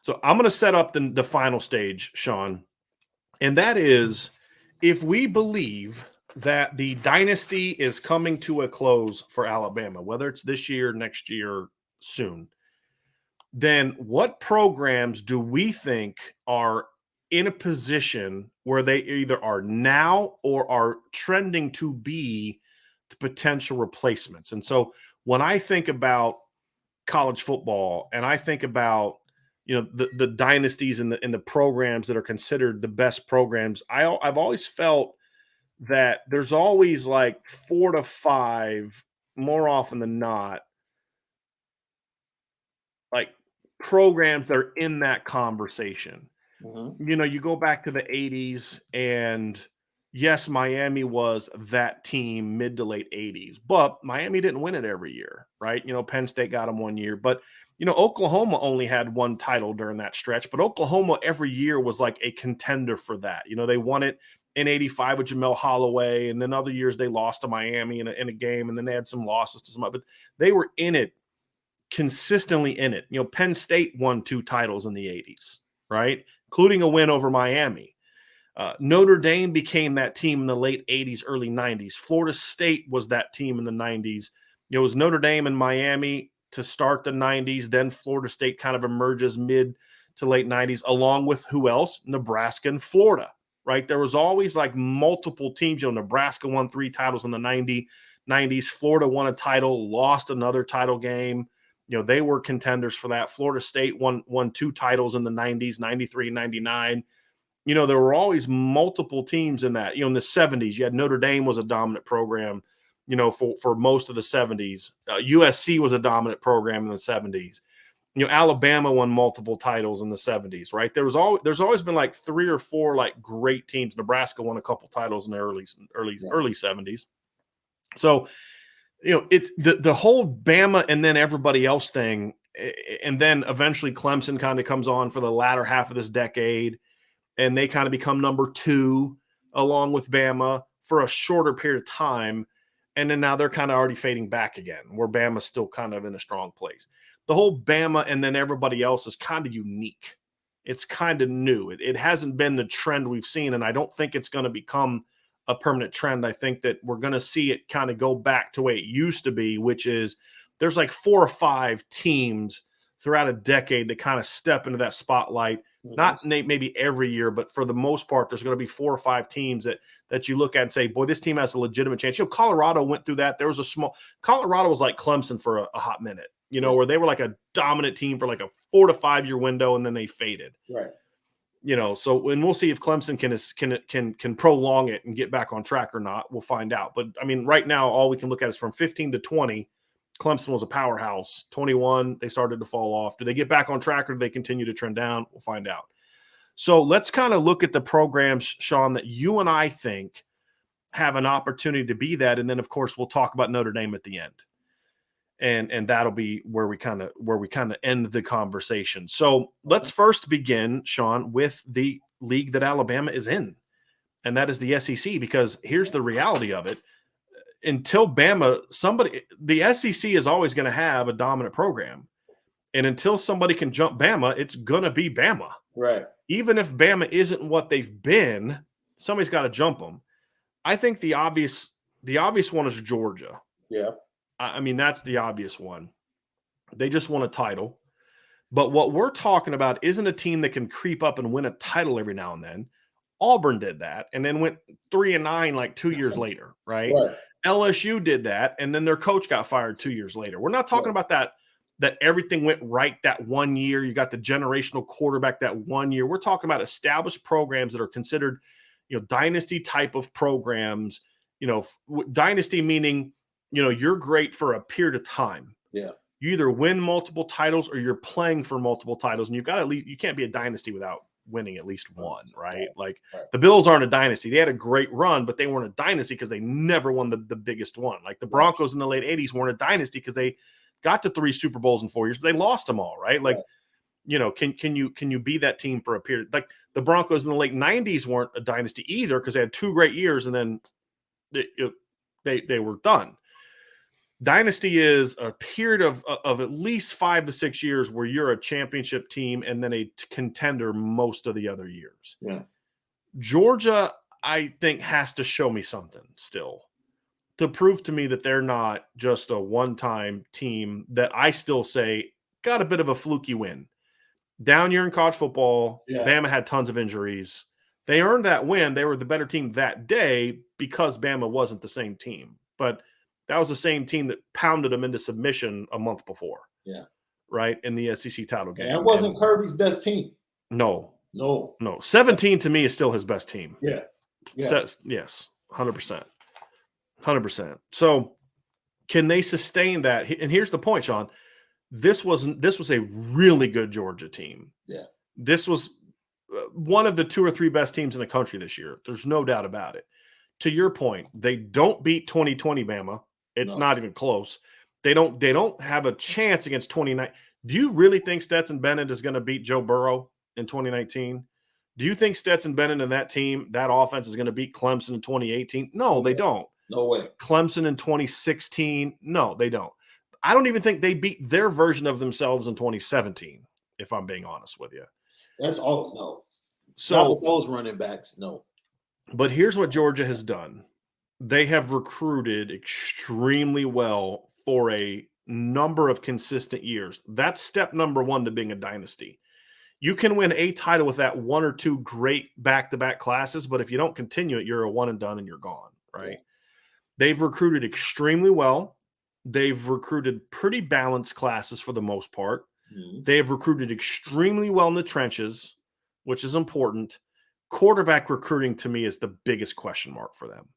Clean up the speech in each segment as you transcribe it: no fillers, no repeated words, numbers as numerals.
So I'm going to set up the final stage, Sean, and that is if we believe that the dynasty is coming to a close for Alabama, whether it's this year, next year, soon, then what programs do we think are in a position where they either are now or are trending to be the potential replacements? And so when I think about college football and I think about the dynasties and the programs that are considered the best programs, I've always felt that there's always like 4 to 5 more often than not, like programs that are in that conversation. You go back to the 80s and yes, Miami was that team mid to late 80s, but Miami didn't win it every year, right? Penn State got them one year, but Oklahoma only had one title during that stretch, but Oklahoma every year was like a contender for that. They won it in 85 with Jamel Holloway, and then other years they lost to Miami in a game, and then they had some losses to some, but they were in it, consistently in it. Penn State won 2 titles in the 80s, right? Including a win over Miami. Notre Dame became that team in the late 80s, early 90s. Florida State was that team in the 90s. It was Notre Dame and Miami to start the 90s. Then Florida State kind of emerges mid to late 90s, along with who else? Nebraska and Florida, right? There was always like multiple teams. Nebraska won 3 titles in the 90s. Florida won a title, lost another title game. They were contenders for that. Florida State won 2 titles in the 90s, 93, 99. There were always multiple teams in that. In the 70s, you had Notre Dame was a dominant program, for most of the 70s. USC was a dominant program in the 70s. Alabama won multiple titles in the 70s, right? There's always been like 3 or 4 like great teams. Nebraska won a couple titles in the early 70s. So, it's the whole Bama and then everybody else thing. And then eventually Clemson kind of comes on for the latter half of this decade, and they kind of become number 2 along with Bama for a shorter period of time. And then now they're kind of already fading back again, where Bama's still kind of in a strong place. The whole Bama and then everybody else is kind of unique. It's kind of new. It hasn't been the trend we've seen, and I don't think it's going to become a permanent trend. I think that we're going to see it kind of go back to the way it used to be, which is there's like 4 or 5 teams throughout a decade that kind of step into that spotlight. Not maybe every year, but for the most part, there's going to be 4 or 5 teams that you look at and say, boy, this team has a legitimate chance. Colorado went through that. There was Colorado was like Clemson for a hot minute, where they were like a dominant team for like a 4 to 5 year window, and then they faded. Right. So, and we'll see if Clemson can prolong it and get back on track or not. We'll find out. But I mean, right now, all we can look at is from 15 to 20. Clemson was a powerhouse. 21, they started to fall off. Do they get back on track or do they continue to trend down? We'll find out. So let's kind of look at the programs, Sean, that you and I think have an opportunity to be that. And then, of course, we'll talk about Notre Dame at the end. And that'll be where we kind of end the conversation. So let's first begin, Sean, with the league that Alabama is in, and that is the SEC, because here's the reality of it. Until Bama, the SEC is always going to have a dominant program. And until somebody can jump Bama, it's going to be Bama. Right. Even if Bama isn't what they've been, somebody's got to jump them. I think the obvious one is Georgia. Yeah. I mean, that's the obvious one. They just won a title. But what we're talking about isn't a team that can creep up and win a title every now and then. Auburn did that and then went 3-9 like 2 years later, right? LSU did that, and then their coach got fired 2 years later. We're not talking about that everything went right that 1 year. You got the generational quarterback that 1 year. We're talking about established programs that are considered, dynasty type of programs. Dynasty meaning, you're great for a period of time. Yeah. You either win multiple titles or you're playing for multiple titles, and you can't be a dynasty without winning at least one, right? Like the Bills aren't a dynasty. They had a great run, but they weren't a dynasty because they never won the biggest one. Like the Broncos in the late 80s weren't a dynasty because they got to 3 Super Bowls in 4 years, but they lost them all, right? Like, can you be that team for a period? Like the Broncos in the late 90s weren't a dynasty either because they had 2 great years and then they were done. Dynasty is a period of at least 5 to 6 years where you're a championship team and then a contender most of the other years. Yeah. Georgia, I think, has to show me something still to prove to me that they're not just a one-time team that I still say got a bit of a fluky win. Down year in college football, Bama had tons of injuries. They earned that win. They were the better team that day because Bama wasn't the same team. But that was the same team that pounded them into submission a month before. Yeah. Right? In the SEC title game. And that wasn't Kirby's best team. No. 17 to me is still his best team. Yeah. Yes. 100%. 100%. So can they sustain that? And here's the point, Sean. This was a really good Georgia team. Yeah. This was one of the 2 or 3 best teams in the country this year. There's no doubt about it. To your point, they don't beat 2020 Bama. It's not even close. They don't have a chance against 2019. Do you really think Stetson Bennett is going to beat Joe Burrow in 2019? Do you think Stetson Bennett and that team, that offense is going to beat Clemson in 2018? No, they don't. No way. Clemson in 2016? No, they don't. I don't even think they beat their version of themselves in 2017, if I'm being honest with you. That's all. No. So not with those running backs, no. But here's what Georgia has done. They have recruited extremely well for a number of consistent years. That's step number 1 to being a dynasty. You can win a title with that 1 or 2 great back-to-back classes, but if you don't continue it, you're a one and done and you're gone, right? Yeah. They've recruited extremely well. They've recruited pretty balanced classes for the most part. Mm-hmm. They have recruited extremely well in the trenches, which is important. Quarterback recruiting to me is the biggest question mark for them.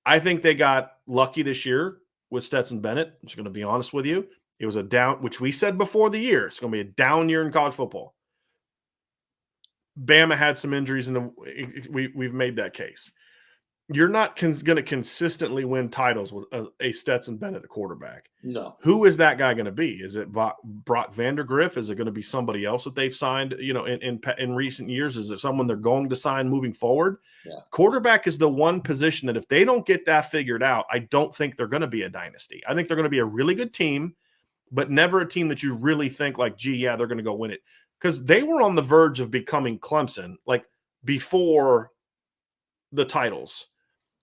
I think they got lucky this year with Stetson Bennett. I'm just going to be honest with you. It was a down, which we said before the year. It's going to be a down year in college football. Bama had some injuries, and we've made that case. You're not going to consistently win titles with a Stetson Bennett quarterback. No. Who is that guy going to be? Is it Brock Vandergriff? Is it going to be somebody else that they've signed, in recent years? Is it someone they're going to sign moving forward? Yeah. Quarterback is the one position that if they don't get that figured out, I don't think they're going to be a dynasty. I think they're going to be a really good team, but never a team that you really think like, gee, yeah, they're going to go win it. Because they were on the verge of becoming Clemson, like before the titles.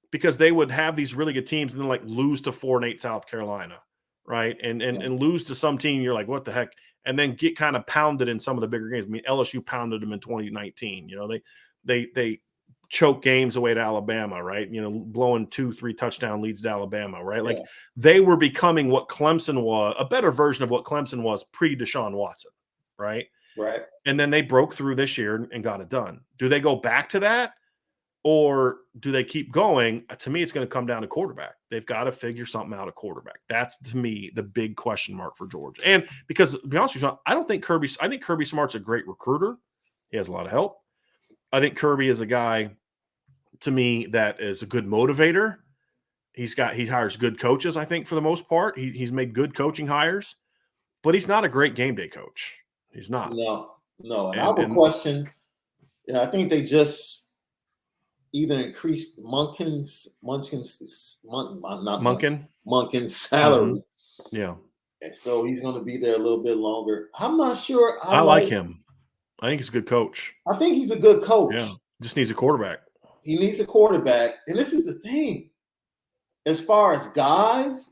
Because they would have these really good teams and then like lose to 4-8 South Carolina, right? And lose to some team, you're like, what the heck? And then get kind of pounded in some of the bigger games. I mean, LSU pounded them in 2019. They choke games away to Alabama, right? Blowing 2-3 touchdown leads to Alabama, right? Like they were becoming what Clemson was, a better version of what Clemson was pre-Deshaun Watson, right? Right. And then they broke through this year and got it done. Do they go back to that? Or do they keep going? To me, it's going to come down to quarterback. They've got to figure something out at quarterback. That's, to me, the big question mark for Georgia. And because, to be honest with you, I think Kirby Smart's a great recruiter. He has a lot of help. I think Kirby is a guy, to me, that is a good motivator. He hires good coaches, I think, for the most part. He's made good coaching hires. But he's not a great game day coach. He's not. No. And I would question, I think they just – either increased Munkin's salary. Yeah. And so he's going to be there a little bit longer. I'm not sure. I like him. I think he's a good coach. I think he's a good coach. Yeah. Just needs a quarterback. He needs a quarterback. And this is the thing. As far as guys,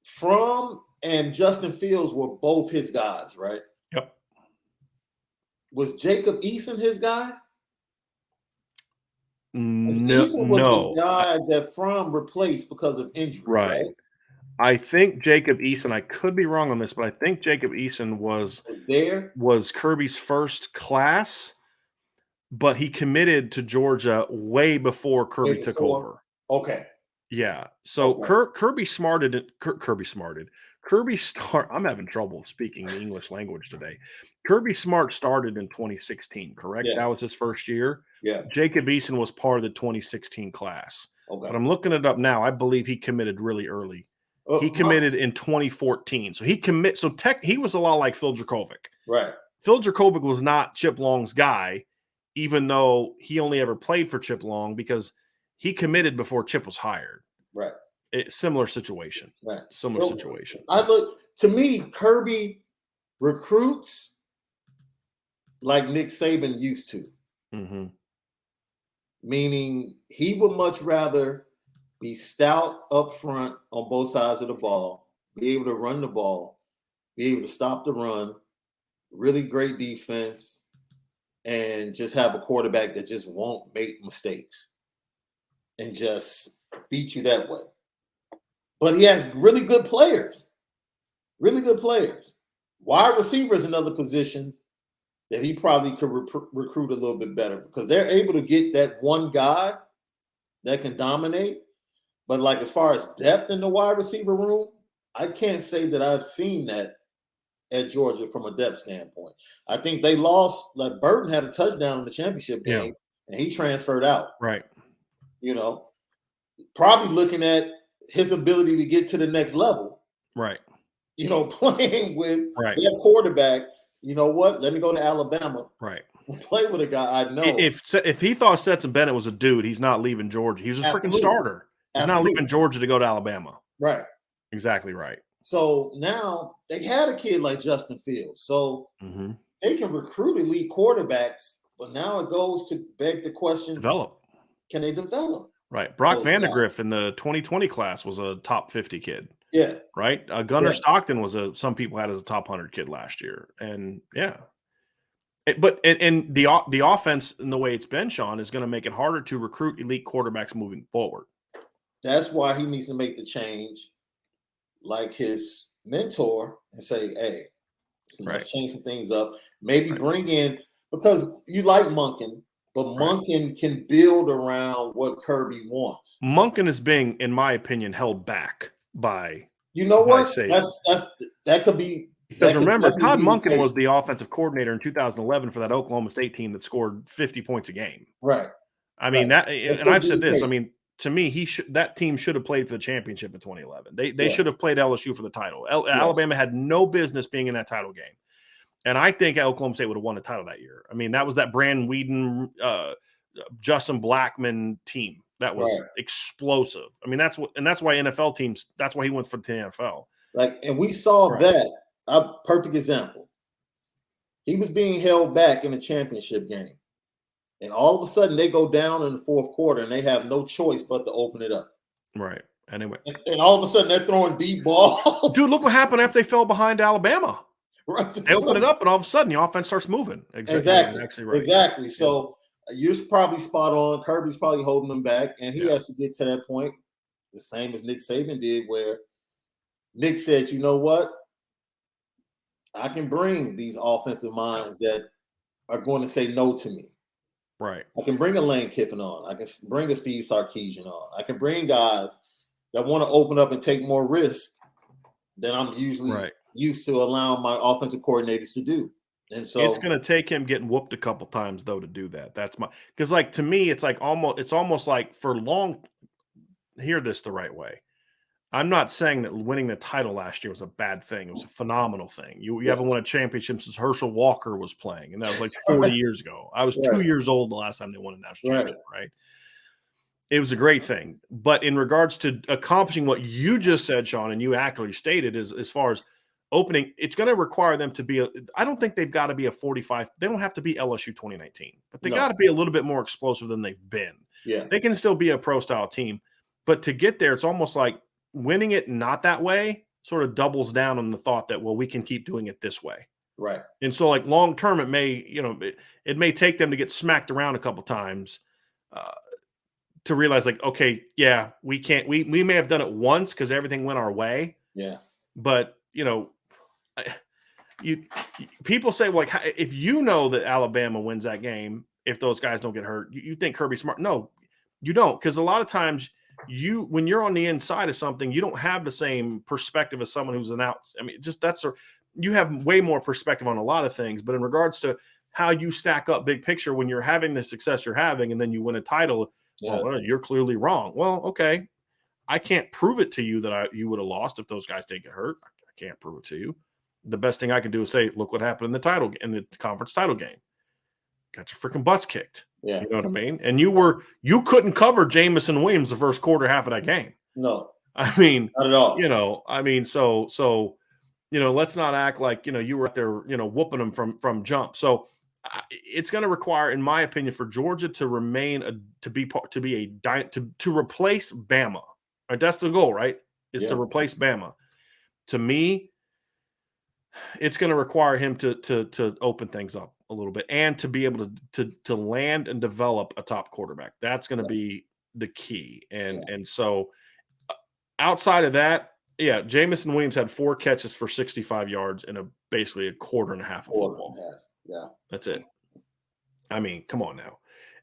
Fromm and Justin Fields were both his guys, right? Yep. Was Jacob Eason his guy? No. The guy that Fromm replaced because of injury. Right. I think Jacob Eason, I could be wrong on this, but I think Jacob Eason was Kirby's first class, but he committed to Georgia way before Kirby took over. Okay. Yeah. So Kirby smarted. I'm having trouble speaking the English language today. Kirby Smart started in 2016, correct? Yeah. That was his first year. Yeah. Jacob Eason was part of the 2016 class. Okay. But I'm looking it up now. I believe he committed really early. He committed in 2014. So he was a lot like Phil Dracovic. Right. Phil Dracovic was not Chip Long's guy, even though he only ever played for Chip Long because he committed before Chip was hired. Right. Similar situation. Right. Similar situation. To me, Kirby recruits like Nick Saban used to. Mm-hmm. Meaning he would much rather be stout up front on both sides of the ball, be able to run the ball, be able to stop the run, really great defense, and just have a quarterback that just won't make mistakes and just beat you that way. But he has really good players. Really good players. Wide receiver is another position that he probably could recruit a little bit better because they're able to get that one guy that can dominate. But like as far as depth in the wide receiver room, I can't say that I've seen that at Georgia from a depth standpoint. I think they lost, like Burton had a touchdown in the championship game and he transferred out. Right. You know, probably looking at his ability to get to the next level. Right. You know, playing with their quarterback. You know what? Let me go to Alabama. Right. Play with a guy I know. If he thought Stetson Bennett was a dude, he's not leaving Georgia. He was a freaking starter. He's not leaving Georgia to go to Alabama. Right. Exactly right. So now they had a kid like Justin Fields. So they can recruit elite quarterbacks, but now it goes to beg the question: develop. Can they develop? Right. Brock Vandegrift in the 2020 class was a top 50 kid. Yeah. Right. Gunnar Stockton was some people had as a top 100 kid last year. And but the offense and the way it's been, Sean, is going to make it harder to recruit elite quarterbacks moving forward. That's why he needs to make the change like his mentor and say, hey, let's change some things up. Maybe bring in, because you like Monken, but Monken can build around what Kirby wants. Monken is being, in my opinion, held back by what? That could be. Because remember, Todd Monken was the offensive coordinator in 2011 for that Oklahoma State team that scored 50 points a game. Right. I mean, and I've said this. I mean, to me, that team should have played for the championship in 2011. They should have played LSU for the title. Alabama had no business being in that title game. And I think Oklahoma State would have won the title that year. I mean, that was that Brandon Whedon, Justin Blackman team that was explosive. I mean, that's why NFL teams. That's why he went for the NFL. And we saw that. A perfect example. He was being held back in the championship game, and all of a sudden they go down in the fourth quarter, and they have no choice but to open it up. Right. Anyway, and all of a sudden they're throwing deep balls. Dude, look what happened after they fell behind Alabama. Right. They open it up, and all of a sudden the offense starts moving. Exactly. So you're probably spot on. Kirby's probably holding them back, and he has to get to that point, the same as Nick Saban did, where Nick said, "You know what? I can bring these offensive minds that are going to say no to me. Right. I can bring a Lane Kiffin on. I can bring a Steve Sarkisian on. I can bring guys that want to open up and take more risk than I'm usually used to allowing my offensive coordinators to do." And so it's going to take him getting whooped a couple times though to do that. That's because like to me, it's almost like for long. Hear this the right way. I'm not saying that winning the title last year was a bad thing. It was a phenomenal thing. You haven't won a championship since Herschel Walker was playing, and that was like 40 years ago. I was 2 years old the last time they won a national championship, right? It was a great thing. But in regards to accomplishing what you just said, Sean, and you accurately stated, is as far as opening, it's going to require them to be I don't think they've got to be a 45. They don't have to be LSU 2019, but they got to be a little bit more explosive than they've been. Yeah. They can still be a pro-style team. But to get there, it's almost like winning it not that way sort of doubles down on the thought that, well, we can keep doing it this way. Right. And so like long term, it may, it may take them to get smacked around a couple times to realize like, okay, yeah, we can't, we may have done it once because everything went our way. Yeah. But, people say, like, if you know that Alabama wins that game, if those guys don't get hurt, you think Kirby's smart. No, you don't. Because a lot of times when you're on the inside of something, you don't have the same perspective as someone who's an out. I mean, you have way more perspective on a lot of things, but in regards to how you stack up big picture when you're having the success you're having and then you win a title, well, you're clearly wrong. Well, okay. I can't prove it to you that you would have lost if those guys didn't get hurt. I can't prove it to you. The best thing I can do is say, look what happened in the conference title game. Got your freaking butts kicked. Yeah. You know what I mean? And you couldn't cover Jamison Williams the first quarter half of that game. No. I mean, not at all. Let's not act like, you were out there, whooping them from jump. So it's going to require, in my opinion, for Georgia to remain to replace Bama. Right? That's the goal, right? Is to replace Bama. To me, it's going to require him to open things up a little bit and to be able to land and develop a top quarterback. That's going to be the key. And so outside of that, Jamison Williams had 4 catches for 65 yards in basically a quarter and a half of football. Yeah. That's it. I mean, come on now.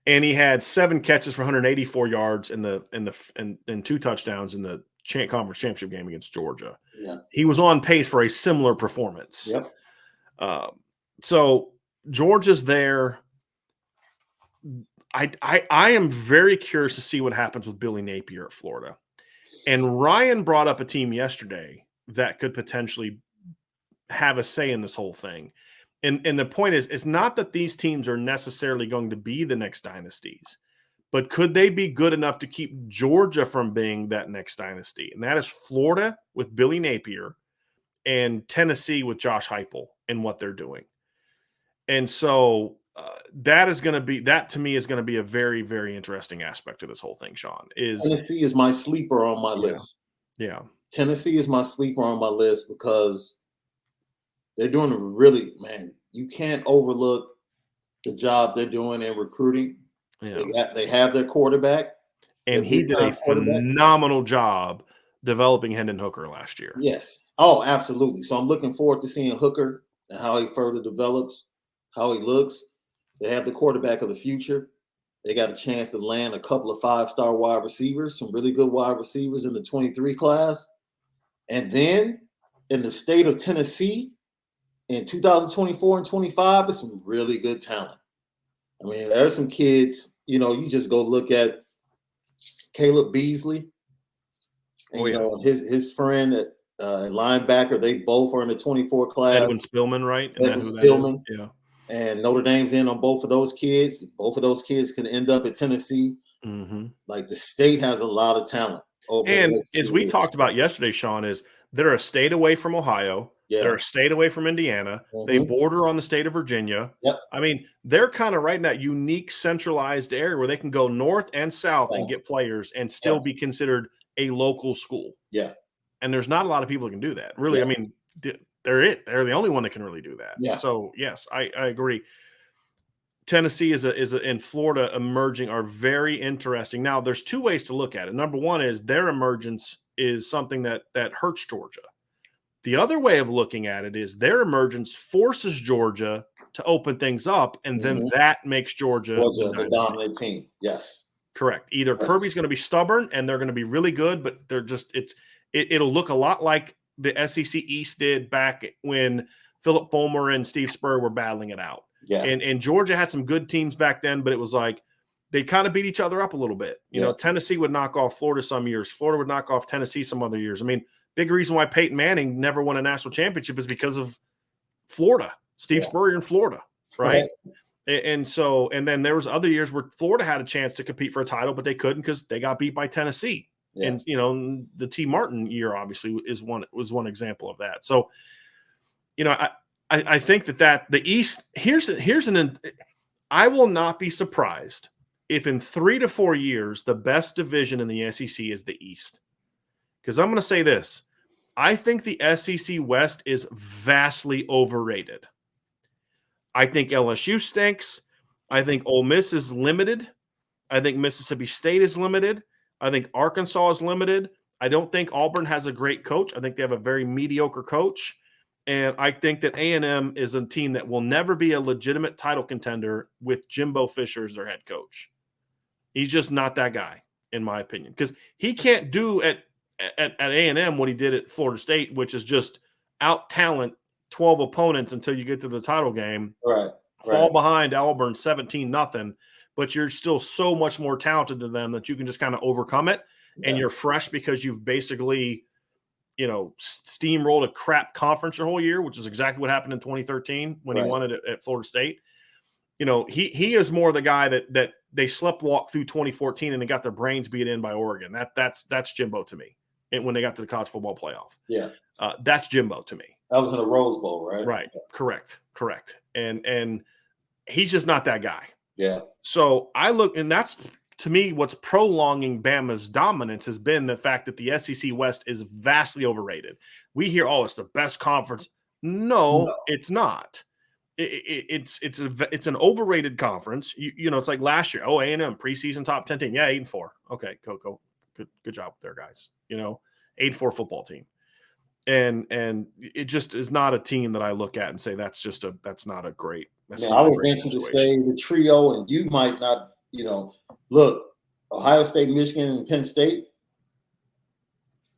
And he had 7 catches for 184 yards and 2 touchdowns in the conference championship game against Georgia. Yeah. He was on pace for a similar performance. Yep. So Georgia's there. I am very curious to see what happens with Billy Napier at Florida. And Ryan brought up a team yesterday that could potentially have a say in this whole thing. And the point is, it's not that these teams are necessarily going to be the next dynasties, but could they be good enough to keep Georgia from being that next dynasty? And that is Florida with Billy Napier and Tennessee with Josh Heupel and what they're doing. And so that to me is going to be a very, very interesting aspect of this whole thing, Sean. Tennessee is my sleeper on my list. Yeah. Tennessee is my sleeper on my list because they're doing you can't overlook the job they're doing in recruiting. Yeah. They have their quarterback. And he did a phenomenal job developing Hendon Hooker last year. Yes. Oh, absolutely. So I'm looking forward to seeing Hooker and how he further develops, how he looks. They have the quarterback of the future. They got a chance to land a couple of 5-star wide receivers, some really good wide receivers in the 23 class. And then in the state of Tennessee in 2024 and 25, there's some really good talent. I mean, there's some kids, you just go look at Caleb Beasley and, his friend at linebacker. They both are in the 24 class. Edwin Spillman, right? Edwin Spillman. Yeah. And Notre Dame's in on both of those kids. Both of those kids can end up at Tennessee. Mm-hmm. Like the state has a lot of talent. And as we talked about yesterday, Sean, is they're a state away from Ohio. Yeah. They're a state away from Indiana. Mm-hmm. They border on the state of Virginia. Yep. I mean, they're kind of right in that unique centralized area where they can go north and south and get players and still be considered a local school. Yeah. And there's not a lot of people who can do that. Really, I mean, they're the only one that can really do that. Yeah. So, yes, I agree. Tennessee and Florida emerging are very interesting. Now, there's 2 ways to look at it. Number one is their emergence is something that hurts Georgia. The other way of looking at it is their emergence forces Georgia to open things up, and then that makes Georgia the dominant team. Yes. Correct. Either Kirby's going to be stubborn and they're going to be really good, but they're just it'll look a lot like the SEC East did back when Philip Fulmer and Steve Spurrier were battling it out. Yeah. And Georgia had some good teams back then, but it was like they kind of beat each other up a little bit. You know, Tennessee would knock off Florida some years. Florida would knock off Tennessee some other years. I mean, big reason why Peyton Manning never won a national championship is because of Florida, Steve Spurrier in Florida, right? And then there was other years where Florida had a chance to compete for a title, but they couldn't because they got beat by Tennessee. Yeah. And the T. Martin year obviously was one example of that. So, I think that the East I will not be surprised if in 3 to 4 years the best division in the SEC is the East. Because I'm going to say this, I think the SEC West is vastly overrated. I think LSU stinks. I think Ole Miss is limited. I think Mississippi State is limited. I think Arkansas is limited. I don't think Auburn has a great coach. I think they have a very mediocre coach. And I think that A&M is a team that will never be a legitimate title contender with Jimbo Fisher as their head coach. He's just not that guy, in my opinion. Because he can't do at A&M what he did at Florida State, which is just out-talent 12 opponents until you get to the title game. Right. Fall behind Auburn 17-0, but you're still so much more talented than them that you can just kind of overcome it. Yeah. And you're fresh because you've basically, steamrolled a crap conference your whole year, which is exactly what happened in 2013 when he won it at Florida State. He is more the guy that they sleptwalked through 2014 and they got their brains beat in by Oregon. That's Jimbo to me. when they got to the college football playoff. Yeah. That's Jimbo to me. That was in a Rose Bowl, right? Right. Correct. And he's just not that guy. Yeah. So I look, and that's to me what's prolonging Bama's dominance has been the fact that the SEC West is vastly overrated. We hear, oh, it's the best conference. No. It's not. It's an overrated conference. You know, it's like last year. Oh, A&M preseason top 10 team. Yeah, 8-4. Okay, go. Good job there, guys. You know, 8-4 football team. And it just is not a team that I look at and say that's not a great. I would venture to say the trio, and you might not. You know, look, Ohio State, Michigan, and Penn State.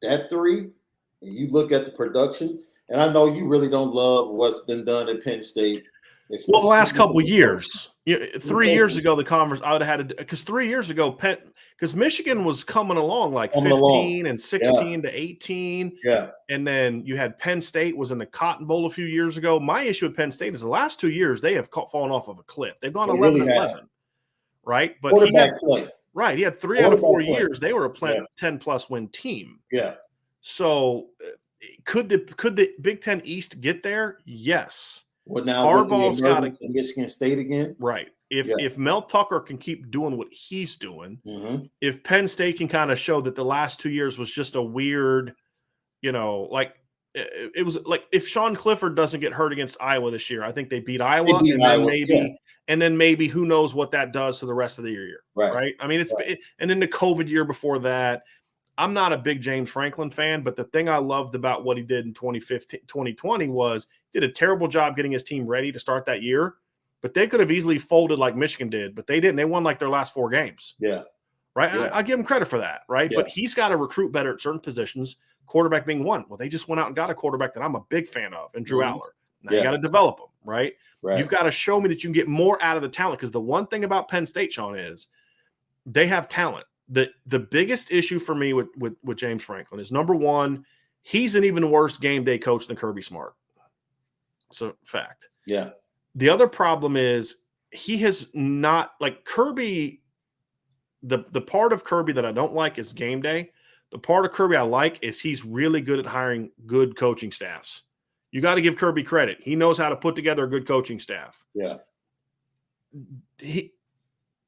That three, and you look at the production. And I know you really don't love what's been done at Penn State. Well, the last couple of years, 3 years ago, the conference I would have had because 3 years ago, because Michigan was coming along like 15 and 16 to 18. Yeah. And then you had Penn State was in the Cotton Bowl a few years ago. My issue with Penn State is the last 2 years, they have fallen off of a cliff. They've gone 11-11, right? But he had 3 out of 4 years. They were a 10-plus win team. Yeah. So could the Big Ten East get there? Yes. Well, now Harbaugh's got to Michigan State again, right? If Mel Tucker can keep doing what he's doing, if Penn State can kind of show that the last 2 years was just a weird, you know, like it was like if Sean Clifford doesn't get hurt against Iowa this year, I think they beat Iowa, and then maybe who knows what that does to the rest of the year, right? I mean, and then the COVID year before that. I'm not a big James Franklin fan, but the thing I loved about what he did in 2020 was he did a terrible job getting his team ready to start that year, but they could have easily folded like Michigan did, but they didn't. They won like their last 4 games. Yeah. Right. Yeah. I give him credit for that. Right. Yeah. But he's got to recruit better at certain positions, quarterback being one. Well, they just went out and got a quarterback that I'm a big fan of, and Drew Aller. Now you got to develop him. Right. You've got to show me that you can get more out of the talent, because the one thing about Penn State, Sean, is they have talent. The biggest issue for me with James Franklin is, number one, he's an even worse game day coach than Kirby Smart. So fact. Yeah. The other problem is he has not, like Kirby, the part of Kirby that I don't like is game day. The part of Kirby I like is he's really good at hiring good coaching staffs. You got to give Kirby credit. He knows how to put together a good coaching staff. Yeah.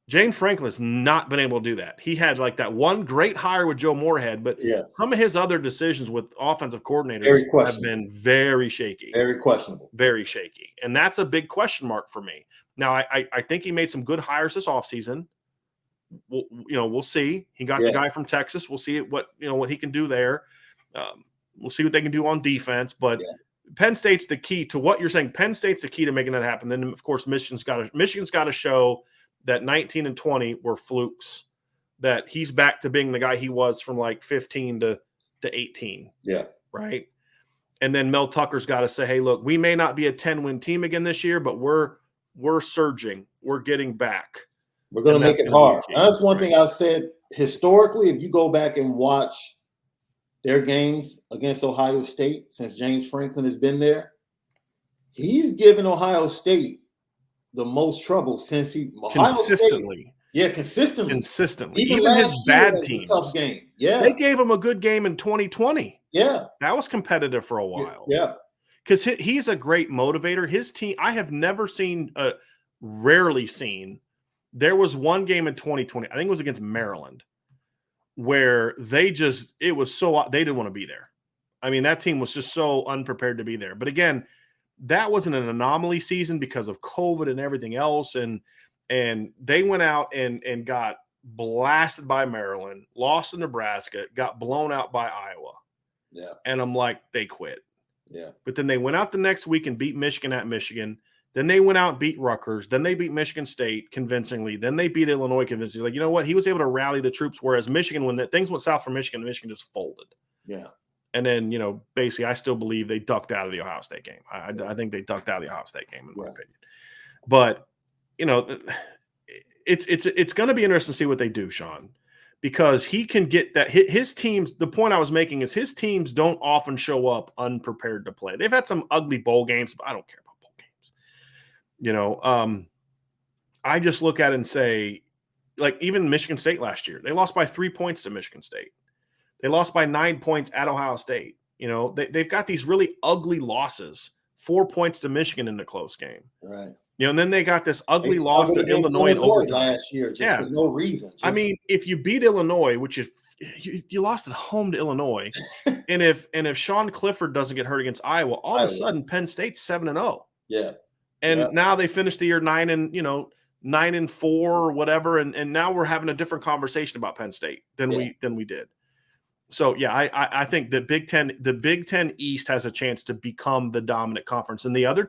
James Franklin has not been able to do that. He had like that one great hire with Joe Moorhead, but some of his other decisions with offensive coordinators have been very shaky. Very questionable. Very shaky. And that's a big question mark for me. Now, I think he made some good hires this offseason. We'll see. He got the guy from Texas. We'll see what he can do there. We'll see what they can do on defense. But Penn State's the key to what you're saying. Penn State's the key to making that happen. Then, of course, Michigan's got to show that 19 and 20 were flukes, that he's back to being the guy he was from like 15 to 18. Yeah. Right. And then Mel Tucker's got to say, hey, look, we may not be a 10-win team again this year, but we're surging. We're getting back. We're going to make it hard. That's one thing I've said historically. If you go back and watch their games against Ohio State since James Franklin has been there, he's given Ohio State the most trouble since consistently. Consistently. Even his bad teams. Tough game. Yeah. They gave him a good game in 2020. Yeah. That was competitive for a while. Yeah. Because he's a great motivator. His team, I have rarely seen. There was one game in 2020, I think it was against Maryland, where they didn't want to be there. I mean, that team was just so unprepared to be there. But again, that wasn't an anomaly season because of COVID and everything else. And they went out and got blasted by Maryland, lost to Nebraska, got blown out by Iowa. Yeah. And I'm like, they quit. Yeah. But then they went out the next week and beat Michigan at Michigan. Then they went out and beat Rutgers. Then they beat Michigan State convincingly. Then they beat Illinois convincingly. Like, you know what? He was able to rally the troops, whereas Michigan, when things went south for Michigan just folded. Yeah. And then, basically, I still believe they ducked out of the Ohio State game. I think they ducked out of the Ohio State game, in my opinion. But, it's going to be interesting to see what they do, Sean, because he can get that. His teams, the point I was making is his teams don't often show up unprepared to play. They've had some ugly bowl games, but I don't care about bowl games. I just look at it and say, like, even Michigan State last year, they lost by 3 points to Michigan State. They lost by 9 points at Ohio State. You know, they've got these really ugly losses. 4 points to Michigan in the close game. Right. You know, and then they got this ugly loss to Illinois in overtime last year, just for no reason. I mean, if you beat Illinois, which is you lost at home to Illinois, and if Sean Clifford doesn't get hurt against Iowa, all of a sudden Penn State's 7-0. Yeah. And now they finished the year 9-4 or whatever, and now we're having a different conversation about Penn State than we did. So yeah, I think the Big Ten East has a chance to become the dominant conference, and the other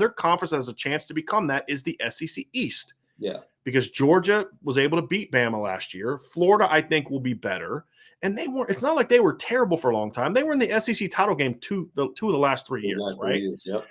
conference that has a chance to become that is the SEC East. Yeah, because Georgia was able to beat Bama last year. Florida, I think, will be better, and they weren't. It's not like they were terrible for a long time. They were in the SEC title game two of the last 3 years, right? Yep.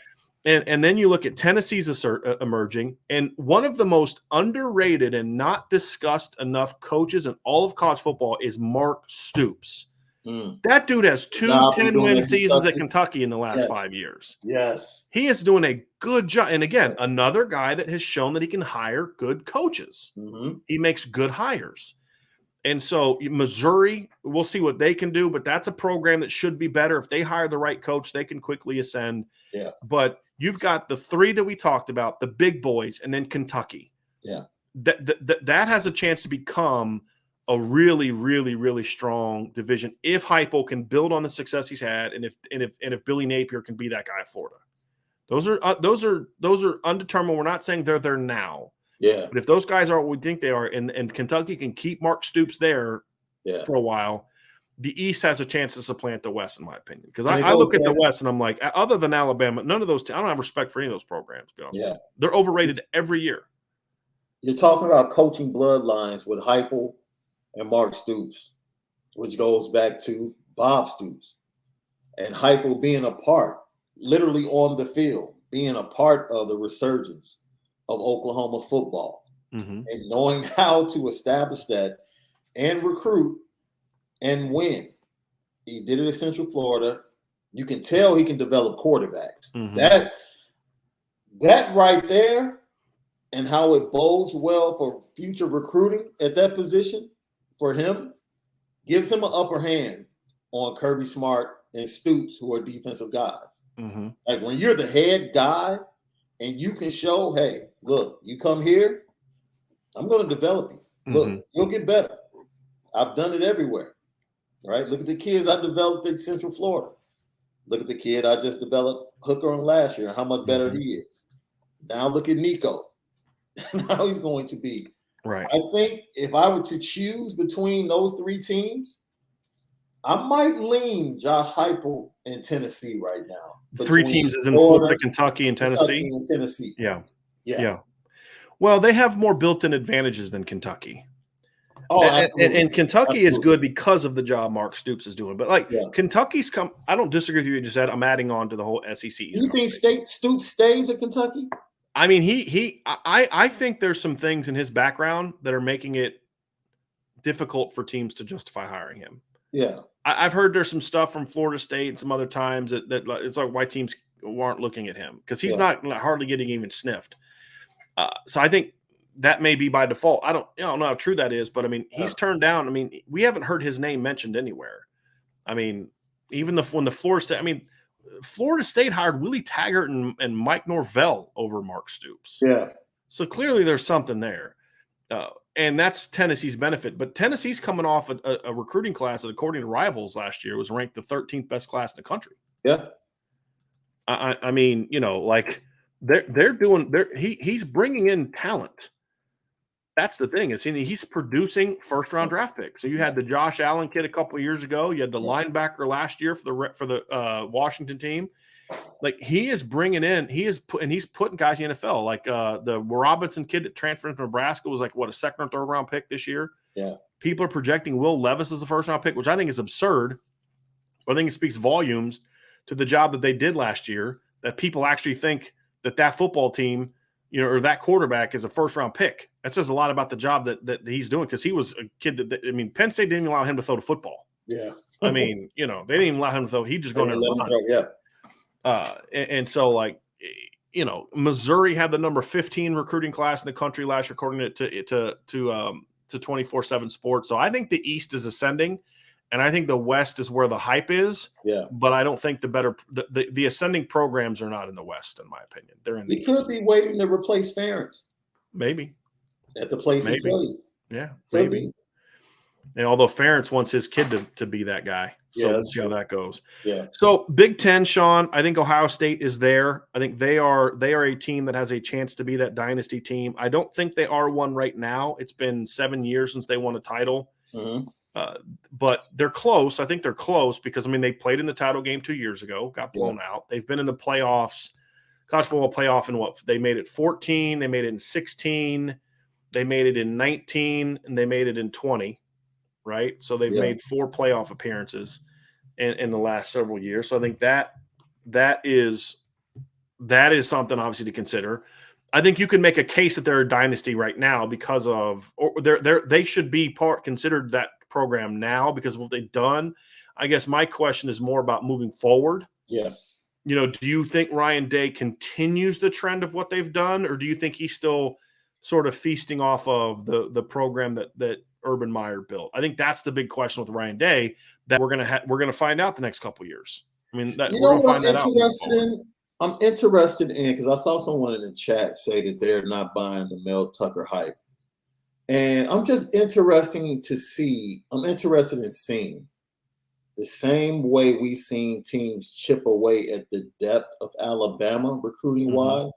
And then you look at Tennessee's emerging, and one of the most underrated and not discussed enough coaches in all of college football is Mark Stoops. That dude has 2 10-win seasons at Kentucky in the last 5 years. Yes. He is doing a good job. And again, another guy that has shown that he can hire good coaches. Mm-hmm. He makes good hires. And so Missouri, we'll see what they can do, but that's a program that should be better. If they hire the right coach, they can quickly ascend. Yeah. But you've got the 3 that we talked about, the big boys, and then Kentucky. Yeah. That has a chance to become a really, really, really strong division if Heupel can build on the success he's had, and if Billy Napier can be that guy at Florida. Those are undetermined. We're not saying they're there now. Yeah. But if those guys are what we think they are, and Kentucky can keep Mark Stoops there for a while, the East has a chance to supplant the West, in my opinion. Because I look at the West and I'm like, other than Alabama, none of those I don't have respect for any of those programs. To be honest with you. They're overrated every year. You're talking about coaching bloodlines with Heupel and Mark Stoops, which goes back to Bob Stoops and Heupel being a part, literally on the field, being a part of the resurgence of Oklahoma football, and knowing how to establish that and recruit and win. He did it at Central Florida. You can tell he can develop quarterbacks. That right there, and how it bodes well for future recruiting at that position for him, gives him an upper hand on Kirby Smart and Stoops, who are defensive guys. Like when you're the head guy and you can show, hey, look, you come here, I'm going to develop you. Look, you'll get better. I've done it everywhere. Right? Look at the kids I developed in Central Florida. Look at the kid I just developed Hooker on last year and how much better he is. Now look at Nico. How he's going to be. Right. I think if I were to choose between those 3 teams, I might lean Josh Heupel in Tennessee right now. 3 teams is in Florida, Kentucky, and Tennessee. Yeah. Well, they have more built-in advantages than Kentucky. Oh, and Kentucky is good because of the job Mark Stoops is doing. But Kentucky's I don't disagree with you just said. I'm adding on to the whole SEC. Do you think Stoops stays at Kentucky? I mean, I think there's some things in his background that are making it difficult for teams to justify hiring him. Yeah. I've heard there's some stuff from Florida State and some other times that it's like why teams aren't looking at him because he's not hardly getting even sniffed. So I think that may be by default. I don't know how true that is, but I mean, he's turned down. I mean, we haven't heard his name mentioned anywhere. I mean, even when the Florida State, Florida State hired Willie Taggart and Mike Norvell over Mark Stoops. Yeah. So clearly there's something there. And that's Tennessee's benefit. But Tennessee's coming off a recruiting class that, according to Rivals last year, was ranked the 13th best class in the country. Yeah. I mean, like he's bringing in talent. That's the thing. He's producing first-round draft picks. So you had the Josh Allen kid a couple of years ago. You had the linebacker last year for the Washington team. Like he is bringing in, he's putting guys in the NFL. Like the Robinson kid that transferred from Nebraska was like a second or third round pick this year. Yeah, people are projecting Will Levis as a first round pick, which I think is absurd. But I think it speaks volumes to the job that they did last year. That people actually think that football team, or that quarterback is a first round pick. That says a lot about the job that he's doing because he was a kid that Penn State didn't even allow him to throw the football. Yeah, they didn't even allow him to throw. He just going there and run. Yeah. And so Missouri had the number 15 recruiting class in the country last year, according to 24/7 Sports. So I think the East is ascending, And I think the West is where the hype is. Yeah. But I don't think the ascending programs are not in the West, in my opinion. They're in the He could East. be waiting to replace Ferentz. Maybe. At the place he played. Yeah, Could maybe. be. And although Ferentz wants his kid to be that guy. So Yeah, we'll see how that goes. Yeah. So Big Ten, Sean, I think Ohio State is there. I think they are a team that has a chance to be that dynasty team. I don't think they are one right now. It's been 7 years since they won a title. Mm-hmm. But they're close. I think they're close because, I mean, they played in the title game 2 years ago, got blown out. They've been in the playoffs, college football playoff in what? They made it 14. They made it in 16. They made it in 19, and they made it in 20, right? So they've made 4 playoff appearances in the last several years. So I think that is something obviously to consider. I think you can make a case that they're a dynasty right now because of, or they should be considered that program now because of what they've done. I guess my question is more about moving forward. Yeah. You know, do you think Ryan Day continues the trend of what they've done, or do you think he's still sort of feasting off of the program that Urban Meyer built? I think that's the big question with Ryan Day that we're gonna find out the next couple of years. I mean, we're gonna find that out. I'm interested in, because I saw someone in the chat say that they're not buying the Mel Tucker hype. And I'm just interested in seeing the same way we've seen teams chip away at the depth of Alabama recruiting wise.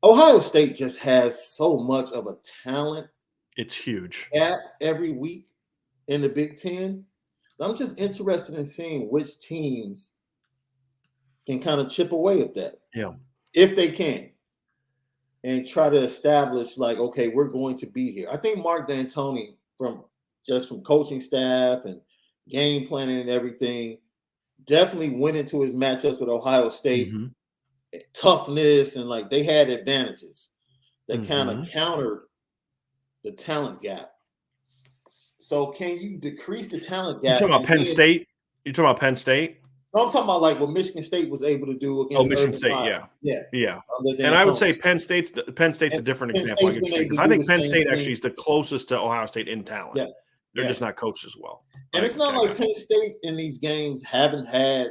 Ohio State just has so much of a talent. It's huge. Gap every week in the Big Ten. I'm just interested in seeing which teams can kind of chip away at that. Yeah. If they can. And try to establish, like, okay, we're going to be here. I think Mark D'Antoni, from coaching staff and game planning and everything, definitely went into his matchups with Ohio State. Toughness, and like they had advantages that kind of countered the talent gap. So can you decrease the talent gap? You're talking about Penn State? You're talking about Penn State? No, I'm talking about like what Michigan State was able to do against Michigan State, yeah. And I would say Penn State's a different example. Because I think Penn State actually is the closest to Ohio State in talent. Yeah. They're just not coached as well. And it's not like Penn State in these games haven't had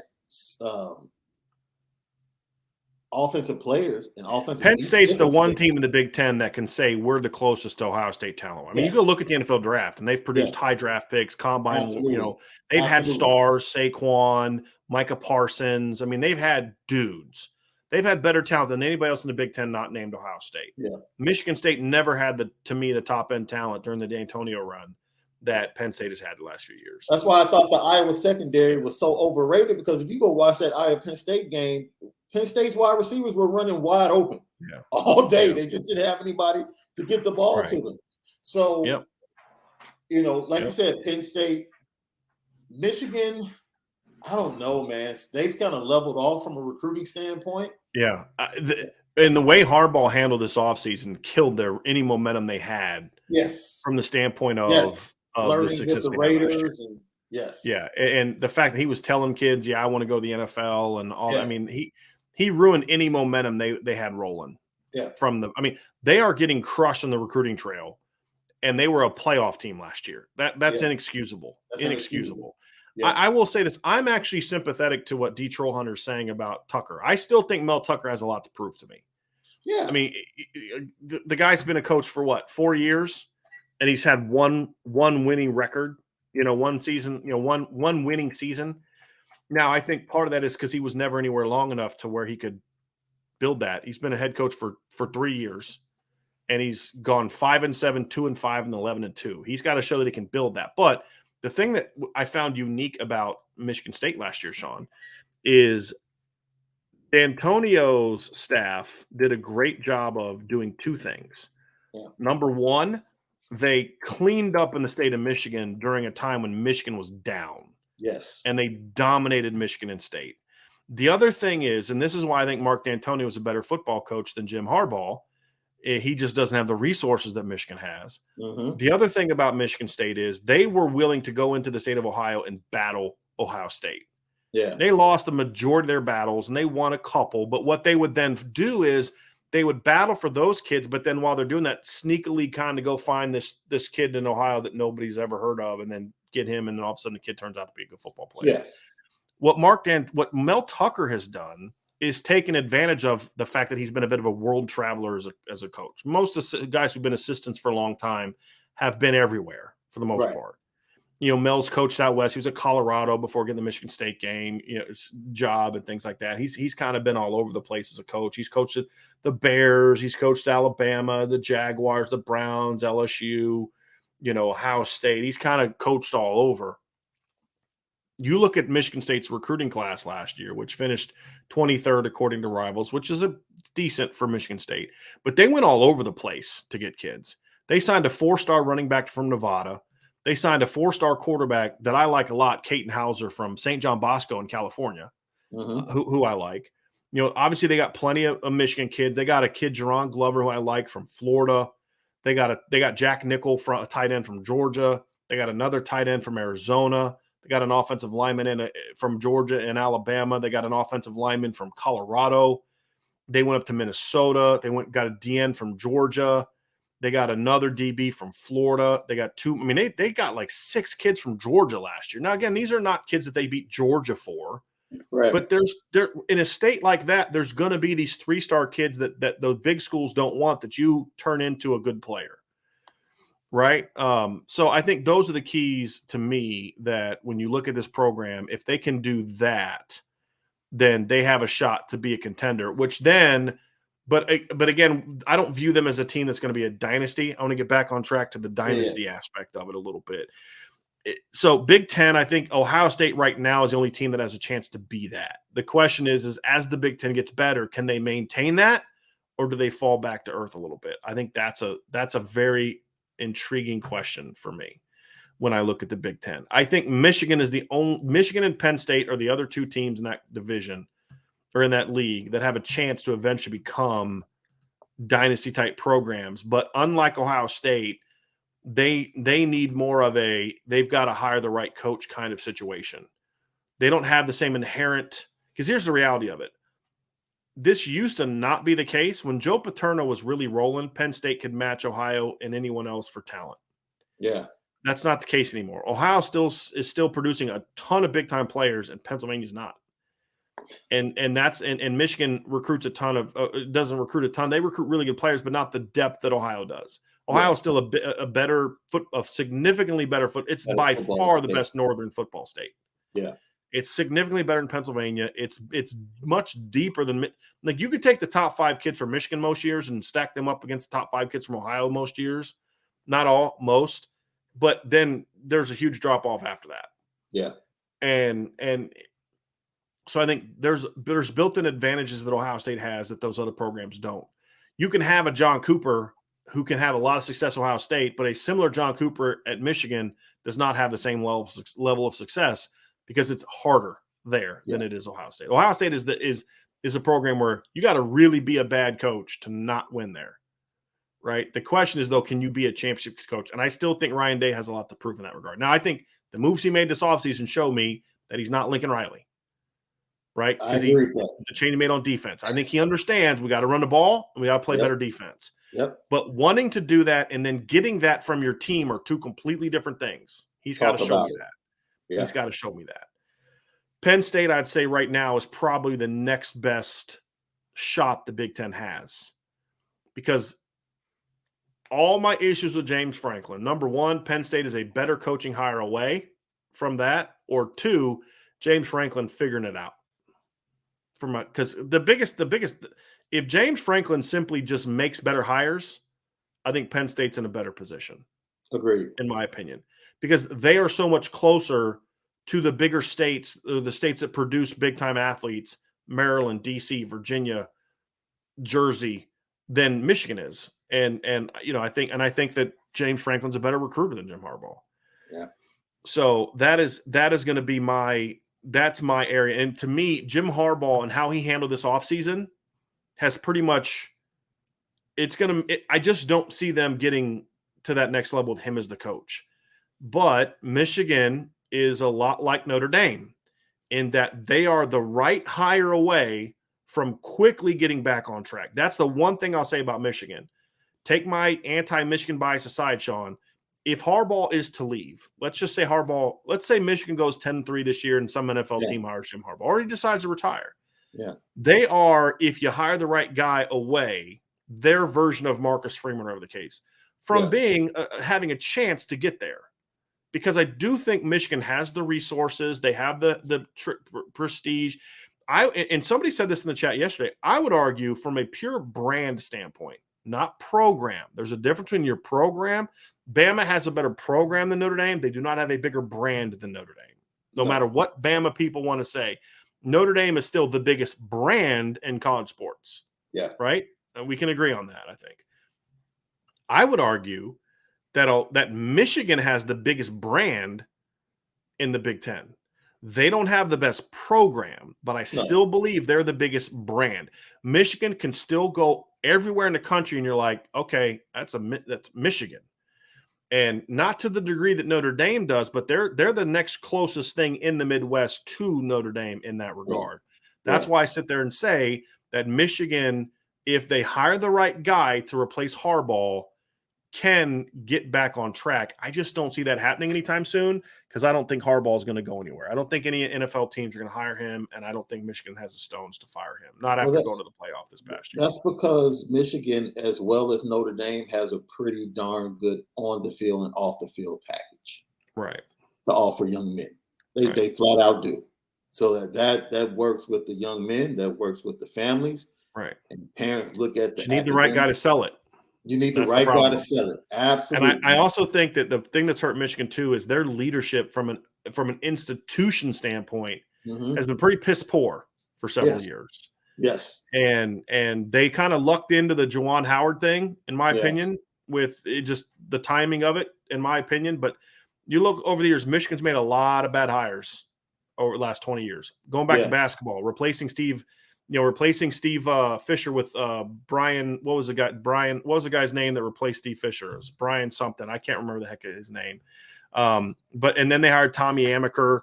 offensive players and offensive. Penn State's the one team in the Big Ten that can say we're the closest to Ohio State talent. I mean, you go look at the NFL draft, and they've produced high draft picks, combine. Absolutely. You know, they've had stars, Saquon, Micah Parsons. I mean, they've had dudes. They've had better talent than anybody else in the Big Ten not named Ohio State. Yeah. Michigan State never had the top end talent during the D'Antonio run that Penn State has had the last few years. That's why I thought the Iowa secondary was so overrated, because if you go watch that Iowa Penn State game, Penn State's wide receivers were running wide open all day. They just didn't have anybody to get the ball to them. So, you know, like you said, Penn State, Michigan, I don't know, man. They've kind of leveled off from a recruiting standpoint. Yeah. And the way Harbaugh handled this offseason killed any momentum they had. Yes. From the standpoint of learning the success with the Raiders. And and the fact that he was telling kids, I want to go to the NFL and all. I mean, he ruined any momentum they had rolling. Yeah. I mean, they are getting crushed on the recruiting trail, and they were a playoff team last year. That's inexcusable. Inexcusable. Yeah. I will say this. I'm actually sympathetic to what D. Trollhunter's saying about Tucker. I still think Mel Tucker has a lot to prove to me. Yeah. I mean, the guy's been a coach for 4 years, and he's had one winning record, one season, one winning season. Now, I think part of that is because he was never anywhere long enough to where he could build that. He's been a head coach for 3 years, and he's gone 5-7, 2-5, and 11-2. He's got to show that he can build that. But the thing that I found unique about Michigan State last year, Sean, is D'Antonio's staff did a great job of doing two things. Yeah. Number one, they cleaned up in the state of Michigan during a time when Michigan was down. Yes. And they dominated Michigan in state. The other thing is, and this is why I think Mark D'Antonio is a better football coach than Jim Harbaugh, he just doesn't have the resources that Michigan has. The other thing about Michigan State is they were willing to go into the state of Ohio and battle Ohio State. Yeah. They lost the majority of their battles, and they won a couple. But what they would then do is they would battle for those kids, but then while they're doing that, sneakily kind of go find this kid in Ohio that nobody's ever heard of and then get him, and then all of a sudden the kid turns out to be a good football player. Yeah. What Mel Tucker has done is taken advantage of the fact that he's been a bit of a world traveler as a coach. Most of the guys who've been assistants for a long time have been everywhere for the most part. Mel's coached out west. He was at Colorado before getting the Michigan State game, his job and things like that. He's kind of been all over the place as a coach. He's coached the Bears. He's coached Alabama, the Jaguars, the Browns, LSU, Ohio State. He's kind of coached all over. You look at Michigan State's recruiting class last year, which finished 23rd according to Rivals, which is decent for Michigan State. But they went all over the place to get kids. They signed a 4-star running back from Nevada. They signed a 4-star quarterback that I like a lot, Caton Hauser from St. John Bosco in California, who I like. Obviously they got plenty of Michigan kids. They got a kid, Jerron Glover, who I like from Florida. They got Jack Nickel, a tight end from Georgia. They got another tight end from Arizona. They got an offensive lineman from Georgia and Alabama. They got an offensive lineman from Colorado. They went up to Minnesota. They got a DN from Georgia. They got another DB from Florida. They got two. I mean, they got like 6 kids from Georgia last year. Now, again, these are not kids that they beat Georgia for. Right. But there in a state like that, there's going to be these 3-star kids that those big schools don't want that you turn into a good player. Right. So I think those are the keys to me that when you look at this program, if they can do that, then they have a shot to be a contender, which then, but again, I don't view them as a team that's going to be a dynasty. I want to get back on track to the dynasty aspect of it a little bit. So Big Ten, I think Ohio State right now is the only team that has a chance to be that. The question is as the Big Ten gets better, can they maintain that or do they fall back to earth a little bit? I think that's a very intriguing question for me when I look at the Big Ten. I think Michigan and Penn State are the other 2 teams in that division or in that league that have a chance to eventually become dynasty type programs. But unlike Ohio State, they need more of they've got to hire the right coach kind of situation. They don't have the same inherent, because here's the reality of it. This used to not be the case. When Joe Paterno was really rolling, Penn State could match Ohio and anyone else for talent. Yeah. That's not the case anymore. Ohio is still producing a ton of big-time players, and Pennsylvania's not. And Michigan recruits a ton doesn't recruit a ton. They recruit really good players, but not the depth that Ohio does. Ohio is still a significantly better foot. It's by far the best Northern football state. Yeah. It's significantly better than Pennsylvania. It's much deeper than like you could take the top 5 kids from Michigan most years and stack them up against the top 5 kids from Ohio most years. Not all, most, but then there's a huge drop off after that. Yeah. And so I think there's built-in advantages that Ohio State has that those other programs don't. You can have a John Cooper who can have a lot of success at Ohio State, but a similar John Cooper at Michigan does not have the same level of success because it's harder there than it is Ohio State. Ohio State is a program where you got to really be a bad coach to not win there, right? The question is, though, can you be a championship coach? And I still think Ryan Day has a lot to prove in that regard. Now, I think the moves he made this offseason show me that he's not Lincoln Riley, right? Because the change he made on defense. I think he understands we got to run the ball and we got to play better defense. Yep. But wanting to do that and then getting that from your team are 2 completely different things. He's got to show me that. Yeah. He's got to show me that. Penn State, I'd say right now, is probably the next best shot the Big Ten has. Because all my issues with James Franklin, number 1, Penn State is a better coaching hire away from that. Or 2, James Franklin figuring it out. Because the biggest, if James Franklin simply just makes better hires, I think Penn State's in a better position. Agreed. In my opinion. Because they are so much closer to the bigger states, the states that produce big-time athletes, Maryland, D.C., Virginia, Jersey, than Michigan is. And I think that James Franklin's a better recruiter than Jim Harbaugh. Yeah. So that is going to be that's my area. And to me, Jim Harbaugh and how he handled this offseason has pretty much I just don't see them getting to that next level with him as the coach. But Michigan is a lot like Notre Dame in that they are the right hire away from quickly getting back on track. That's the one thing I'll say about Michigan. Take my anti-Michigan bias aside, Sean. if Harbaugh is to leave, let's just say let's say Michigan goes 10-3 this year and some NFL team hires Jim Harbaugh, or he decides to retire. Yeah. They are, if you hire the right guy, away their version of Marcus Freeman, whatever the case, from being having a chance to get there. Because I do think Michigan has the resources. They have the prestige. And somebody said this in the chat yesterday. I would argue from a pure brand standpoint, not program. There's a difference between your program. Bama has a better program than Notre Dame. They do not have a bigger brand than Notre Dame. No matter what Bama people want to say, Notre Dame is still the biggest brand in college sports. Yeah. Right? And we can agree on that, I think. I would argue that Michigan has the biggest brand in the Big Ten. They don't have the best program, but I still believe they're the biggest brand. Michigan can still go everywhere in the country, and you're like, okay, that's Michigan. And not to the degree that Notre Dame does, but they're the next closest thing in the Midwest to Notre Dame in that regard. That's why I sit there and say that Michigan, if they hire the right guy to replace Harbaugh, can get back on track. I just don't see that happening anytime soon because I don't think Harbaugh is going to go anywhere. I don't think any NFL teams are going to hire him, and I don't think Michigan has the stones to fire him, not after going to the playoff this past year. That's because Michigan, as well as Notre Dame, has a pretty darn good on-the-field and off-the-field package to offer young men. They flat out do. So that works with the young men, that works with the families. Right. And parents look at you need the right guy to sell it. You need the right guy to sell it. Absolutely. And I also think that the thing that's hurt Michigan too is their leadership from an institution standpoint has been pretty piss poor for several years. Yes. And they kind of lucked into the Juwan Howard thing, in my opinion, with just the timing of it, in my opinion. But you look over the years, Michigan's made a lot of bad hires over the last 20 years. Going back to basketball, replacing Steve Fisher with Brian. What was the guy's name that replaced Steve Fisher? It was Brian something. I can't remember the heck of his name. And then they hired Tommy Amaker,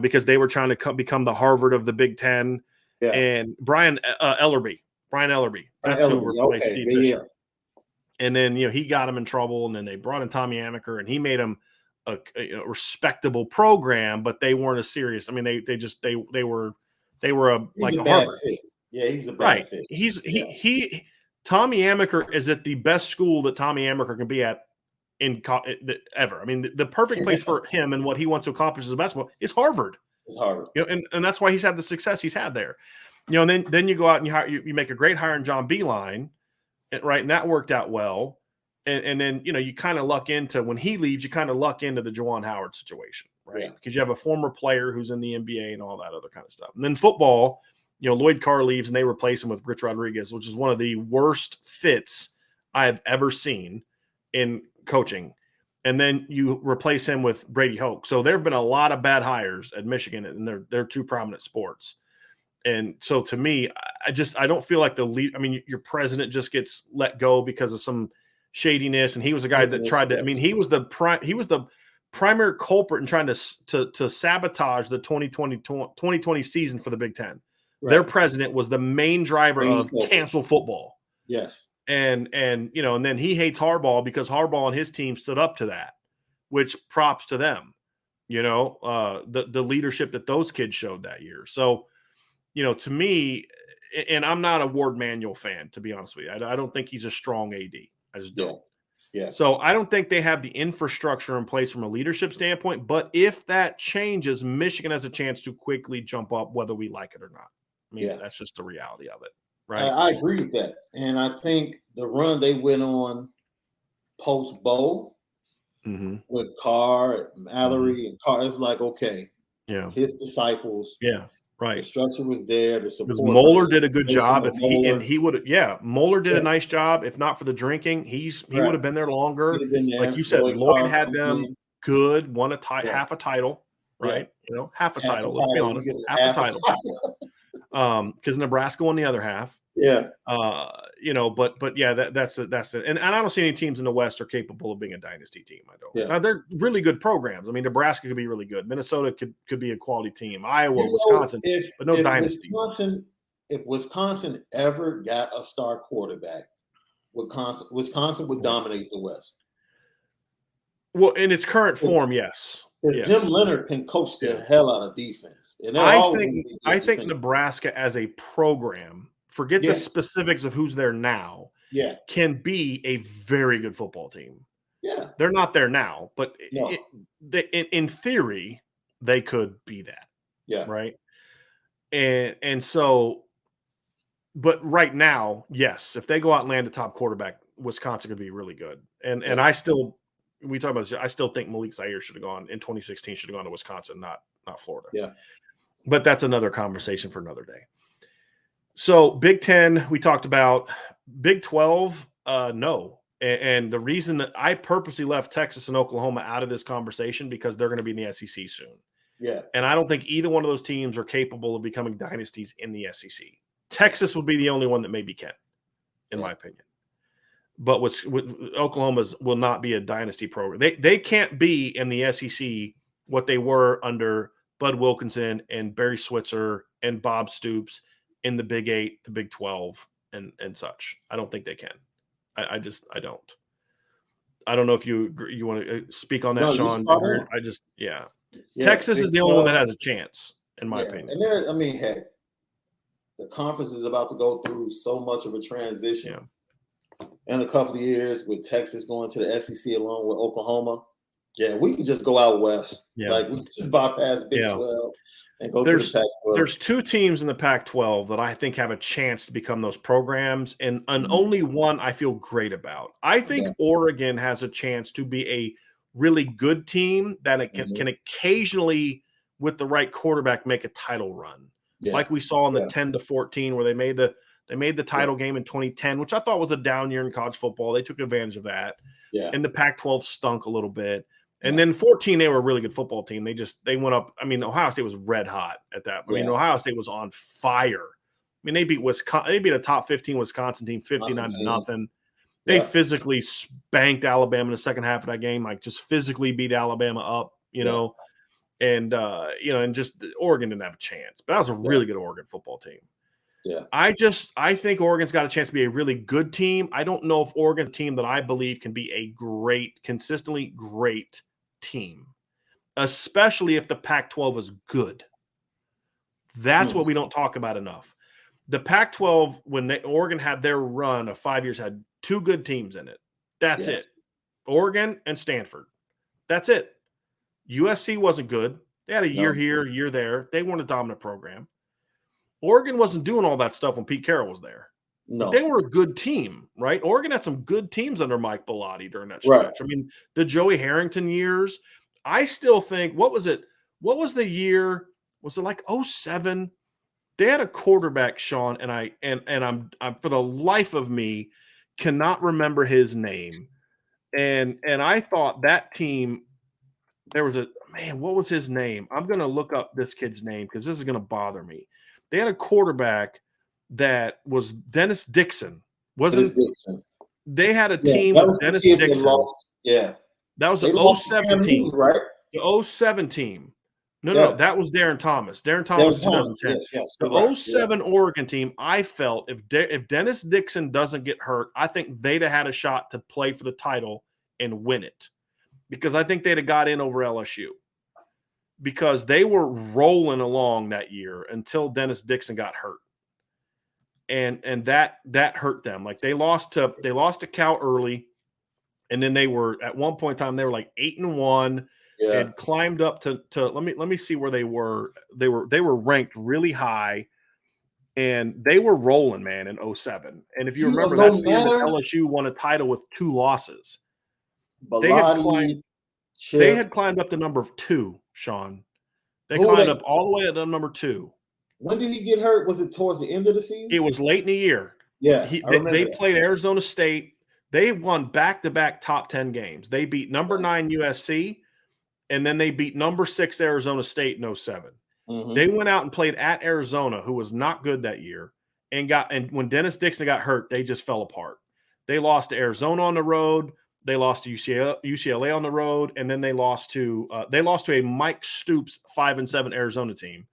because they were trying to become the Harvard of the Big Ten. Yeah. And Brian Ellerby. That's who replaced Steve Fisher. And then he got him in trouble, and then they brought in Tommy Amaker, and he made him a respectable program, but they weren't as serious. I mean, they were like a Harvard. Fit. Yeah, he's a bad fit. Tommy Amaker is at the best school that Tommy Amaker can be at ever. I mean, the perfect place for him and what he wants to accomplish as a basketball is Harvard. It's Harvard. And that's why he's had the success he's had there. And then you go out and you make a great hire in John Beilein, right? And that worked out well. And then, you kind of luck into when he leaves, you kind of luck into the Juwan Howard situation. Right. Because you have a former player who's in the NBA and all that other kind of stuff. And then football, Lloyd Carr leaves and they replace him with Rich Rodriguez, which is one of the worst fits I have ever seen in coaching. And then you replace him with Brady Hoke. So there have been a lot of bad hires at Michigan, and they're two prominent sports. And so to me, I don't feel like your president just gets let go because of some shadiness. And he was a guy that tried to, he was the primary culprit in trying to sabotage the 2020 season for the Big Ten. Right. Their president was the main driver of cancel football. Yes. And then he hates Harbaugh because Harbaugh and his team stood up to that, which props to them, the leadership that those kids showed that year. So, to me, and I'm not a Ward Manuel fan, to be honest with you. I don't think he's a strong AD. I just don't. Yeah. So I don't think they have the infrastructure in place from a leadership standpoint. But if that changes, Michigan has a chance to quickly jump up, whether we like it or not. That's just the reality of it. Right. I agree with that. And I think the run they went on post-bowl with Carr, Mallory, and Carr, it's like, okay, his disciples. Yeah. Right. The structure was there. The support. Moeller did a good job. Moeller did a nice job. If not for the drinking, he would have been there longer. Like you said, Lloyd had them good, won half a title, right? Half a title. Let's be honest, half a title. Because Nebraska won the other half. Yeah. But yeah, that's it. And I don't see any teams in the West are capable of being a dynasty team. I don't. Yeah. Now they're really good programs. I mean, Nebraska could be really good. Minnesota could be a quality team. Iowa, Wisconsin, but no dynasty. If Wisconsin ever got a star quarterback, Wisconsin would dominate the West. Well, in its current form, yes. Jim Leonard can coach the Yeah. hell out of defense. And I think Nebraska as a program, forget the specifics of who's there now, can be a very good football team. Yeah. They're not there now, but No. in theory, they could be that. Yeah. Right. And so, but right now, yes, if they go out and land a top quarterback, Wisconsin could be really good. And I still, we talk about this, I still think Malik Zaire should have gone in 2016, should have gone to Wisconsin, not Florida. Yeah. But that's another conversation for another day. So Big 10, we talked about. Big 12, no. And the reason that I purposely left Texas and Oklahoma out of this conversation because they're going to be in the SEC soon. Yeah. And I don't think either one of those teams are capable of becoming dynasties in the SEC. Texas would be the only one that maybe can, in my opinion. But with Oklahoma's will not be a dynasty program. They can't be in the SEC what they were under Bud Wilkinson and Barry Switzer and Bob Stoops in the Big 8, the Big 12, and such. I don't think they can. I don't. I don't know if you want to speak on that, No, Sean. Yeah, Texas is the only one that has a chance, in my opinion. And heck, the conference is about to go through so much of a transition in a couple of years with Texas going to the SEC along with Oklahoma. Yeah, we can just go out west. Yeah. Like we can just bypass Big 12 and go to the Pac-12. There's two teams in the Pac-12 that I think have a chance to become those programs, and only one I feel great about. I think Oregon has a chance to be a really good team that it can occasionally, with the right quarterback, make a title run. Yeah. Like we saw in the 10-14 where they made the title game in 2010, which I thought was a down year in college football. They took advantage of that. Yeah. And the Pac-12 stunk a little bit. And then 14, they were a really good football team. They went up. I mean, Ohio State was red hot at that. I mean, Ohio State was on fire. I mean, they beat Wisconsin. They beat a top 15 Wisconsin team 59-0. They physically spanked Alabama in the second half of that game. Like just physically beat Alabama up, you know, and and just Oregon didn't have a chance. But that was a really good Oregon football team. Yeah. I think Oregon's got a chance to be a really good team. I don't know if Oregon's a team that I believe can be a consistently great team, especially if the Pac-12 is good. That's what we don't talk about enough. The Pac-12, when Oregon had their run of 5 years, had two good teams in it. That's it. Oregon and Stanford. That's it. USC wasn't good. They had a year here, a year there. They weren't a dominant program. Oregon wasn't doing all that stuff when Pete Carroll was there. No. But they were a good team, right? Oregon had some good teams under Mike Bellotti during that stretch. Right. I mean, the Joey Harrington years, I still think, what was it? What was the year? Was it like 07? They had a quarterback, Sean, and I'm for the life of me cannot remember his name. And I thought that team, there was what was his name? I'm going to look up this kid's name because this is going to bother me. They had a quarterback that was Dennis Dixon. They had a team with Dennis Dixon. Yeah. That was the 07 team. Right? The 07 team. No, that was Darren Thomas. Darren Thomas in 2010. The 07 Oregon team, I felt if Dennis Dixon doesn't get hurt, I think they'd have had a shot to play for the title and win it. Because I think they'd have got in over LSU. Because they were rolling along that year until Dennis Dixon got hurt. And that hurt them. Like they lost to Cal early, and then they were at one point in time they were like 8-1. Yeah. And climbed up to let me see where they were. They were ranked really high, and they were rolling, man, in 07. And if you remember, that's the year that LSU won a title with 2 losses. They had climbed up to number 2, Sean. They climbed up all the way to number 2. When did he get hurt? Was it towards the end of the season? It was late in the year. Yeah, they played Arizona State. They won back-to-back top 10 games. They beat number 9 USC, and then they beat number 6 Arizona State in 07. Mm-hmm. They went out and played at Arizona, who was not good that year, and when Dennis Dixon got hurt, they just fell apart. They lost to Arizona on the road. They lost to UCLA on the road, and then they lost to a Mike Stoops 5-7 Arizona team.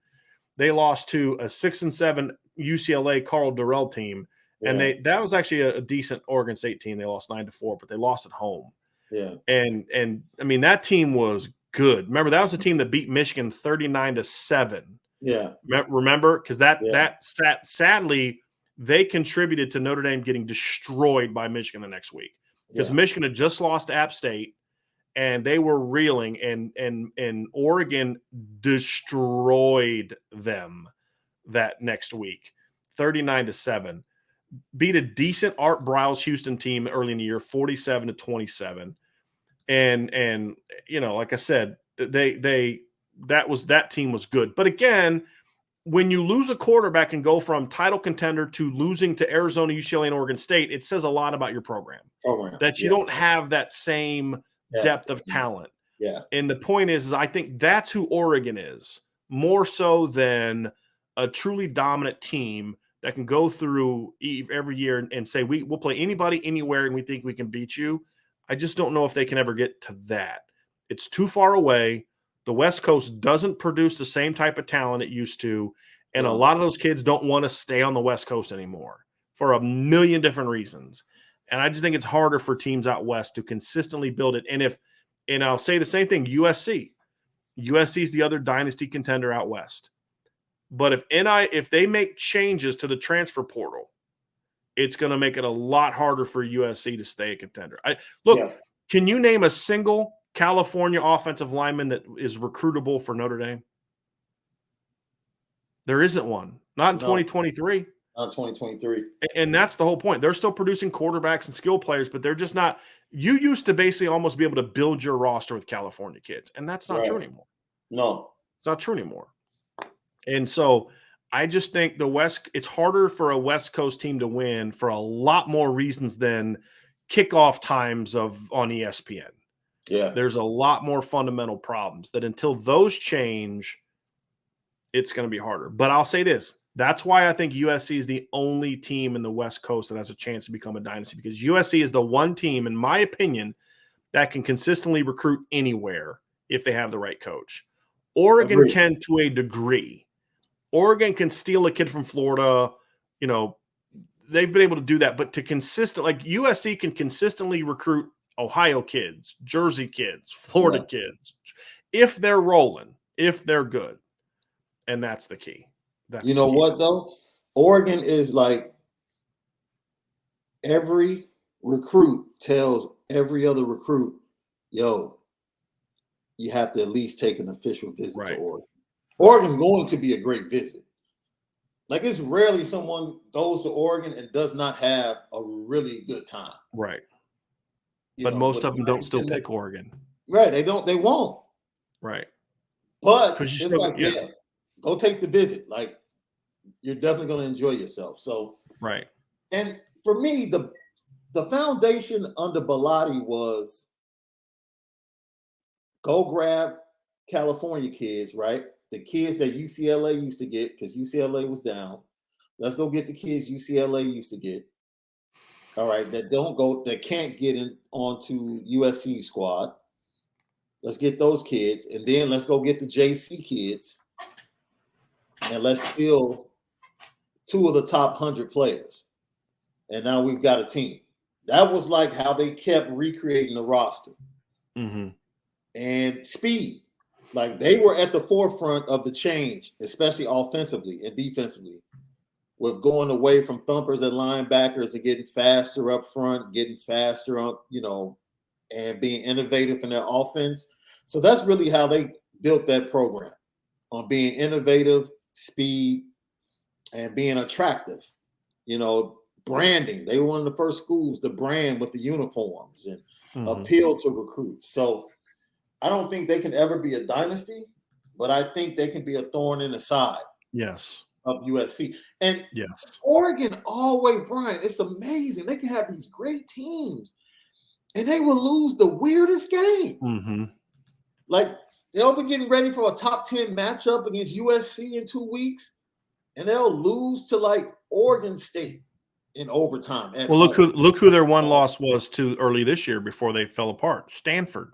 They lost to a 6-7 UCLA Carl Durrell team, and that was actually a decent Oregon State team. They lost 9-4, but they lost at home. Yeah. And I mean, that team was good. Remember, that was the team that beat Michigan 39-7. Yeah. Remember? Because sadly, they contributed to Notre Dame getting destroyed by Michigan the next week. Because Michigan had just lost to App State, and they were reeling, and Oregon destroyed them that next week, 39-7. Beat a decent Art Briles Houston team early in the year, 47-27. And you know, like I said, that team was good. But again, when you lose a quarterback and go from title contender to losing to Arizona, UCLA, and Oregon State, it says a lot about your program. That you don't have that same depth of talent. Yeah. And the point is I think that's who Oregon is, more so than a truly dominant team that can go through every year and say, we'll play anybody, anywhere, and we think we can beat you. I just don't know if they can ever get to that. It's too far away. The West Coast doesn't produce the same type of talent it used to, and a lot of those kids don't want to stay on the West Coast anymore for a million different reasons. And I just think it's harder for teams out West to consistently build it. And I'll say the same thing, USC. USC is the other dynasty contender out West. But if they make changes to the transfer portal, it's going to make it a lot harder for USC to stay a contender. Can you name a single California offensive lineman that is recruitable for Notre Dame? There isn't one. Not in 2023. Not 2023. And that's the whole point. They're still producing quarterbacks and skill players, but they're just not. You used to basically almost be able to build your roster with California kids, and that's not true anymore. No. It's not true anymore. And so I just think it's harder for a West Coast team to win for a lot more reasons than kickoff times on ESPN. Yeah. There's a lot more fundamental problems that until those change, it's going to be harder. But I'll say this. That's why I think USC is the only team in the West Coast that has a chance to become a dynasty, because USC is the one team, in my opinion, that can consistently recruit anywhere if they have the right coach. Oregon can to a degree. Oregon can steal a kid from Florida. You know, they've been able to do that. But like USC can consistently recruit Ohio kids, Jersey kids, Florida kids, if they're rolling, if they're good. And that's the key. You know what, though? Oregon is like every recruit tells every other recruit, yo, you have to at least take an official visit to Oregon. Oregon's going to be a great visit. Like, it's rarely someone goes to Oregon and does not have a really good time. Right. But most of them don't still pick Oregon. Right. They won't. Right. But it's like, go take the visit. Like, you're definitely going to enjoy yourself. So, right. And for me, the foundation under Bellotti was go grab California kids, right? The kids that UCLA used to get, because UCLA was down. Let's go get the kids UCLA used to get. All right, that can't get in onto USC squad. Let's get those kids, and then let's go get the JC kids, and let's fill 2 of the top 100 players. And now we've got a team. That was like how they kept recreating the roster. Mm-hmm. And speed. Like, they were at the forefront of the change, especially offensively and defensively, with going away from thumpers at linebackers and getting faster up front, getting faster on, and being innovative in their offense. So that's really how they built that program, on being innovative, speed, and being attractive. Branding. They were one of the first schools to brand with the uniforms and appeal to recruits. So I don't think they can ever be a dynasty, but I think they can be a thorn in the side. Yes. Of USC. And yes, Oregon always, Brian, it's amazing. They can have these great teams and they will lose the weirdest game. Mm-hmm. Like, they'll be getting ready for a top 10 matchup against USC in 2 weeks, and they'll lose to like Oregon State in overtime. Well, look who their one loss was to early this year before they fell apart. Stanford.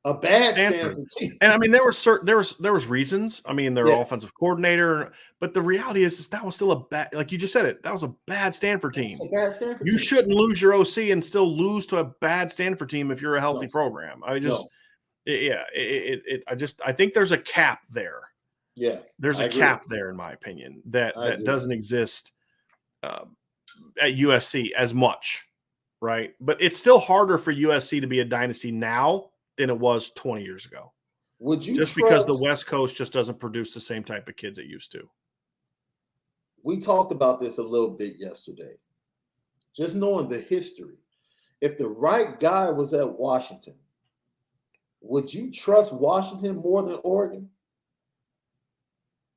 A bad Stanford. Stanford team. And I mean, there was reasons. I mean, their offensive coordinator, but the reality is that was still a bad, like you just said it, that was a bad Stanford team. A bad Stanford you team. shouldn't lose your OC and still lose to a bad Stanford team if you're a healthy program. I think there's a cap there. Yeah, there's a cap there, in my opinion, that doesn't exist at USC as much, right? But it's still harder for USC to be a dynasty now than it was 20 years ago. Would you just because the West Coast just doesn't produce the same type of kids it used to? We talked about this a little bit yesterday. Just knowing the history, if the right guy was at Washington, would you trust Washington more than Oregon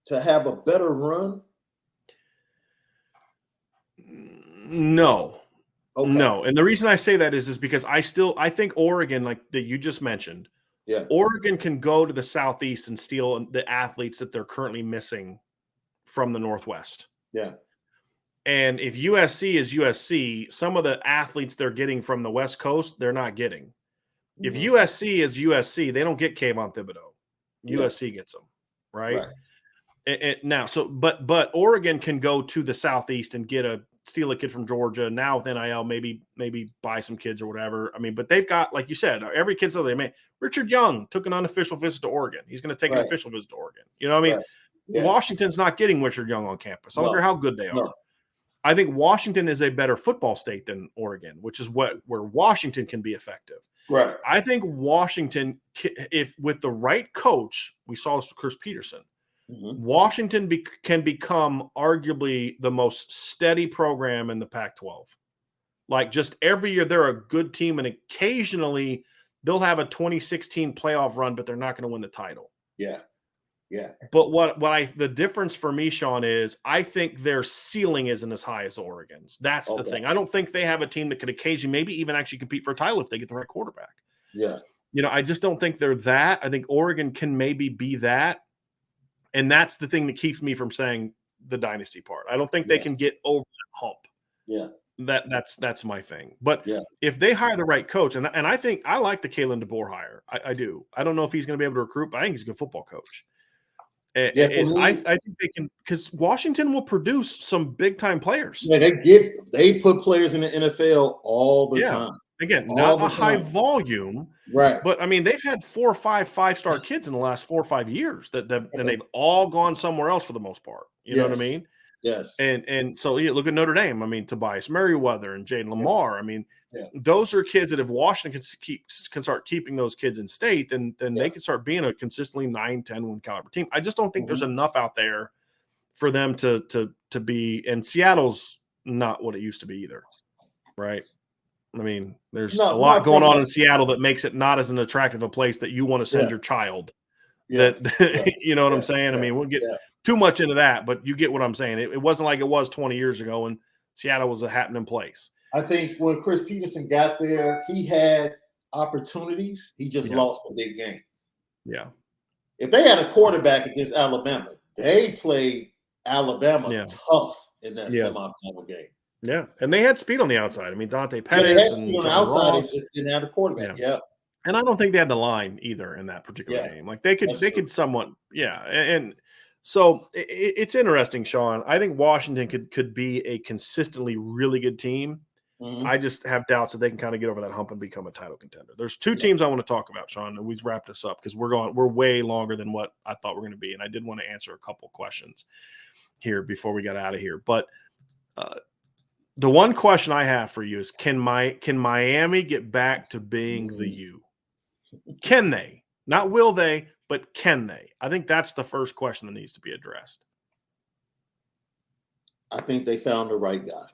to have a better run? No. Okay. No. And the reason I say that is because I think Oregon, like that you just mentioned, Oregon can go to the Southeast and steal the athletes that they're currently missing from the Northwest. Yeah. And if USC is USC, some of the athletes they're getting from the West Coast, they're not getting. Mm-hmm. If USC is USC, they don't get Kayvon Thibodeau. USC gets them, right? Now, but Oregon can go to the Southeast and steal a kid from Georgia. Now with NIL, maybe buy some kids or whatever. I mean, but they've got, like you said, every kid's so they made. Richard Young took an unofficial visit to Oregon. He's going to take an official visit to Oregon. You know what I mean? Yeah. Washington's not getting Richard Young on campus. I don't care how good they are. No. I think Washington is a better football state than Oregon, which is where Washington can be effective. Right. I think Washington, if with the right coach, we saw this with Chris Peterson, Washington can become arguably the most steady program in the Pac-12. Like just every year they're a good team, and occasionally they'll have a 2016 playoff run, but they're not going to win the title. Yeah. Yeah. But the difference for me, Sean, is I think their ceiling isn't as high as Oregon's. That's the thing. I don't think they have a team that could occasionally maybe even actually compete for a title if they get the right quarterback. Yeah. I just don't think they're that. I think Oregon can maybe be that. And that's the thing that keeps me from saying the dynasty part. I don't think they can get over that hump. Yeah. That's my thing. But if they hire the right coach, and I think I like the Kalen DeBoer hire. I do. I don't know if he's going to be able to recruit, but I think he's a good football coach. I think they can, because Washington will produce some big time players. Yeah, they put players in the NFL all the time. Again, not a high volume, right? But I mean, they've had 4 or 5 5-star kids in the last 4 or 5 years and they've all gone somewhere else for the most part. You know what I mean? Yes. And so look at Notre Dame. I mean, Tobias Merriweather and Jaden Lamar. I mean, those are kids that if Washington can start keeping those kids in state, then they can start being a consistently 9-10 win caliber team. I just don't think there's enough out there for them to be. And Seattle's not what it used to be either, right? I mean, there's a lot going on in Seattle that makes it not as an attractive a place that you want to send your child. You know what I'm saying? I mean, we'll get too much into that, but you get what I'm saying. It wasn't like it was 20 years ago when Seattle was a happening place. I think when Chris Peterson got there, he had opportunities. He just lost the big games. Yeah. If they had a quarterback against Alabama, they played Alabama tough in that semifinal game. Yeah, and they had speed on the outside. I mean, Dante Pettis and on the outside, they just didn't have the quarterback. Yeah. And I don't think they had the line either in that particular game. Like they could somewhat, and so it's interesting, Sean. I think Washington could be a consistently really good team. Mm-hmm. I just have doubts that they can kind of get over that hump and become a title contender. There's 2 teams I want to talk about, Sean, and we've wrapped this up because we're way longer than what I thought we're going to be, and I did want to answer a couple questions here before we got out of here. But the one question I have for you is, can Miami get back to being the U? Can they? Not will they, but can they? I think that's the first question that needs to be addressed. I think they found the right guy.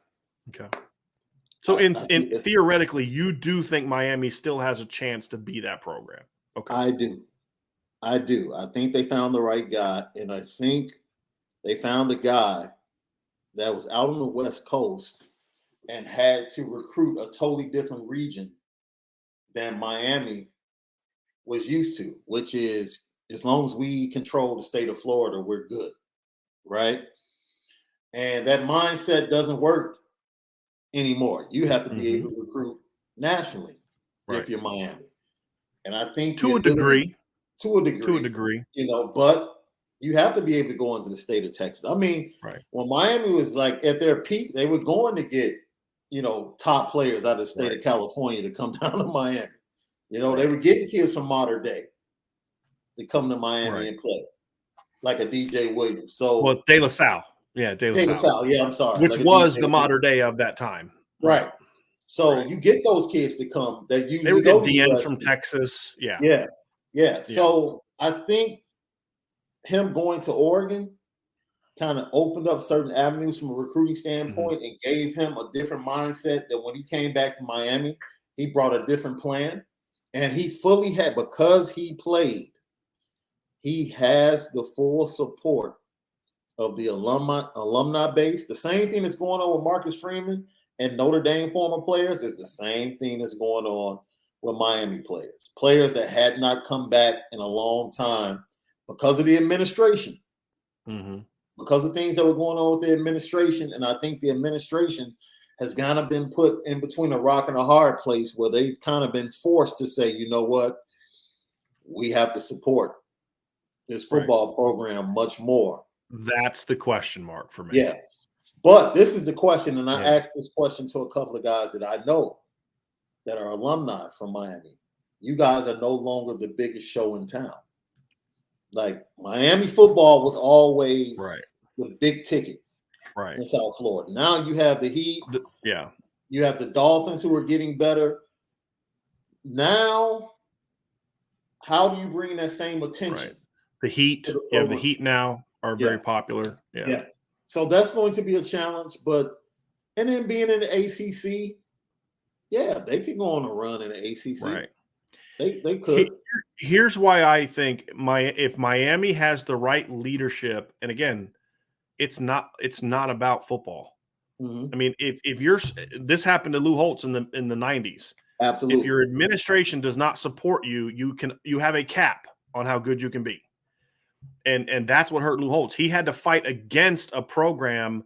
Okay. So theoretically, you do think Miami still has a chance to be that program? Okay. I do. I think they found the right guy, and I think they found a guy that was out on the West Coast and had to recruit a totally different region than Miami was used to, which is as long as we control the state of Florida, we're good, right? And that mindset doesn't work anymore. You have to be able to recruit nationally if you're Miami. And I think to a degree, but you have to be able to go into the state of Texas. I mean, when Miami was like at their peak, they were going to get, top players out of the state of California to come down to Miami. They were getting kids from modern day to come to Miami and play, like a DJ Williams. So De La Salle. Yeah, De La Salle. Yeah, I'm sorry. Which was the modern day of that time. Right. So you get those kids to come that usually they would go get DMs from Texas. Yeah. So I think him going to Oregon kind of opened up certain avenues from a recruiting standpoint and gave him a different mindset that when he came back to Miami, he brought a different plan. And he fully had, because he played, he has the full support of the alumni base. The same thing that's going on with Marcus Freeman and Notre Dame former players is the same thing that's going on with Miami players. Players that had not come back in a long time because of the administration. Because of things that were going on with the administration. And I think the administration has kind of been put in between a rock and a hard place where they've kind of been forced to say, you know what, we have to support this football program much more. That's the question mark for me. Yeah. But this is the question, and I asked this question to a couple of guys that I know that are alumni from Miami. You guys are no longer the biggest show in town. Like, Miami football was always the big ticket in South Florida. Now you have the Heat. You have the Dolphins who are getting better. Now, how do you bring that same attention? The Heat. The Heat now are very popular. Yeah. So that's going to be a challenge. And then being in the ACC, they could go on a run in the ACC. Right. They could. Here's why I think if Miami has the right leadership, and again, it's not about football. I mean, if this happened to Lou Holtz in the 90s. Absolutely. If your administration does not support you, you have a cap on how good you can be. And that's what hurt Lou Holtz. He had to fight against a program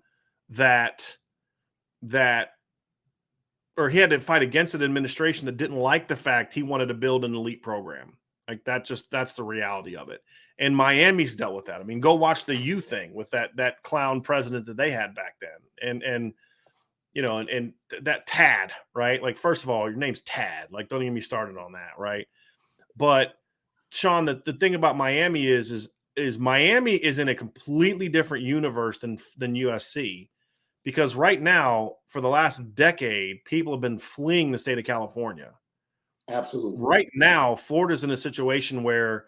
or he had to fight against an administration that didn't like the fact he wanted to build an elite program. Like that's the reality of it. And Miami's dealt with that. I mean, go watch the U thing with that clown president that they had back then. And that Tad, right? Like, first of all, your name's Tad. Like, don't even get me started on that, right? But Sean, the thing about Miami is Miami is in a completely different universe than USC. Because right now, for the last decade, people have been fleeing the state of California. Absolutely. Right now, Florida's in a situation where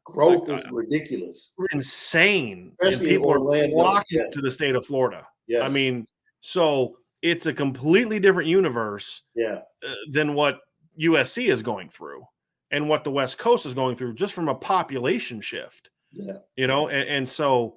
growth is ridiculous. Insane. Especially and people are flocking to the state of Florida. Yes. I mean, so it's a completely different universe than what USC is going through and what the West Coast is going through just from a population shift. Yeah. And so